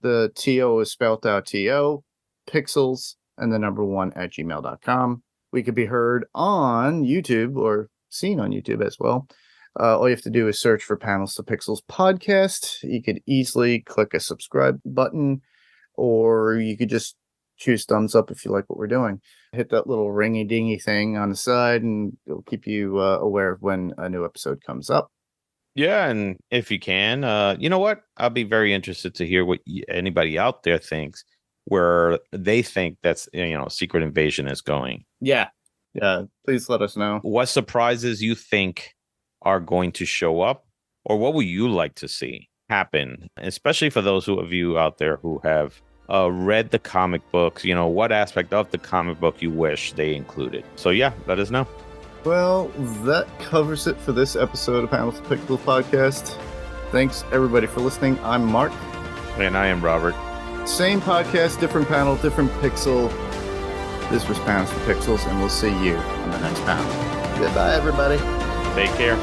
the TO is spelled out TO, pixels, and the number 1@gmail.com. We could be heard on YouTube or seen on YouTube as well. All you have to do is search for Panels to Pixels Podcast. You could easily click a subscribe button, or you could just choose thumbs up if you like what we're doing. Hit that little ringy dingy thing on the side, and it'll keep you aware of when a new episode comes up. Yeah, and if you can, you know what? I'll be very interested to hear what anybody out there thinks, where they think that's Secret Invasion is going. Yeah, please let us know what surprises you think are going to show up, or what would you like to see happen, especially for those of you out there who have read the comic books. What aspect of the comic book you wish they included. So yeah, let us know. Well, that covers it for this episode of Panels to Pixels Podcast. Thanks everybody for listening. I'm Mark, and I am Robert. Same podcast, different panel, different pixel. This was Panels for Pixels, and we'll see you on the next panel. Goodbye, everybody. Take care.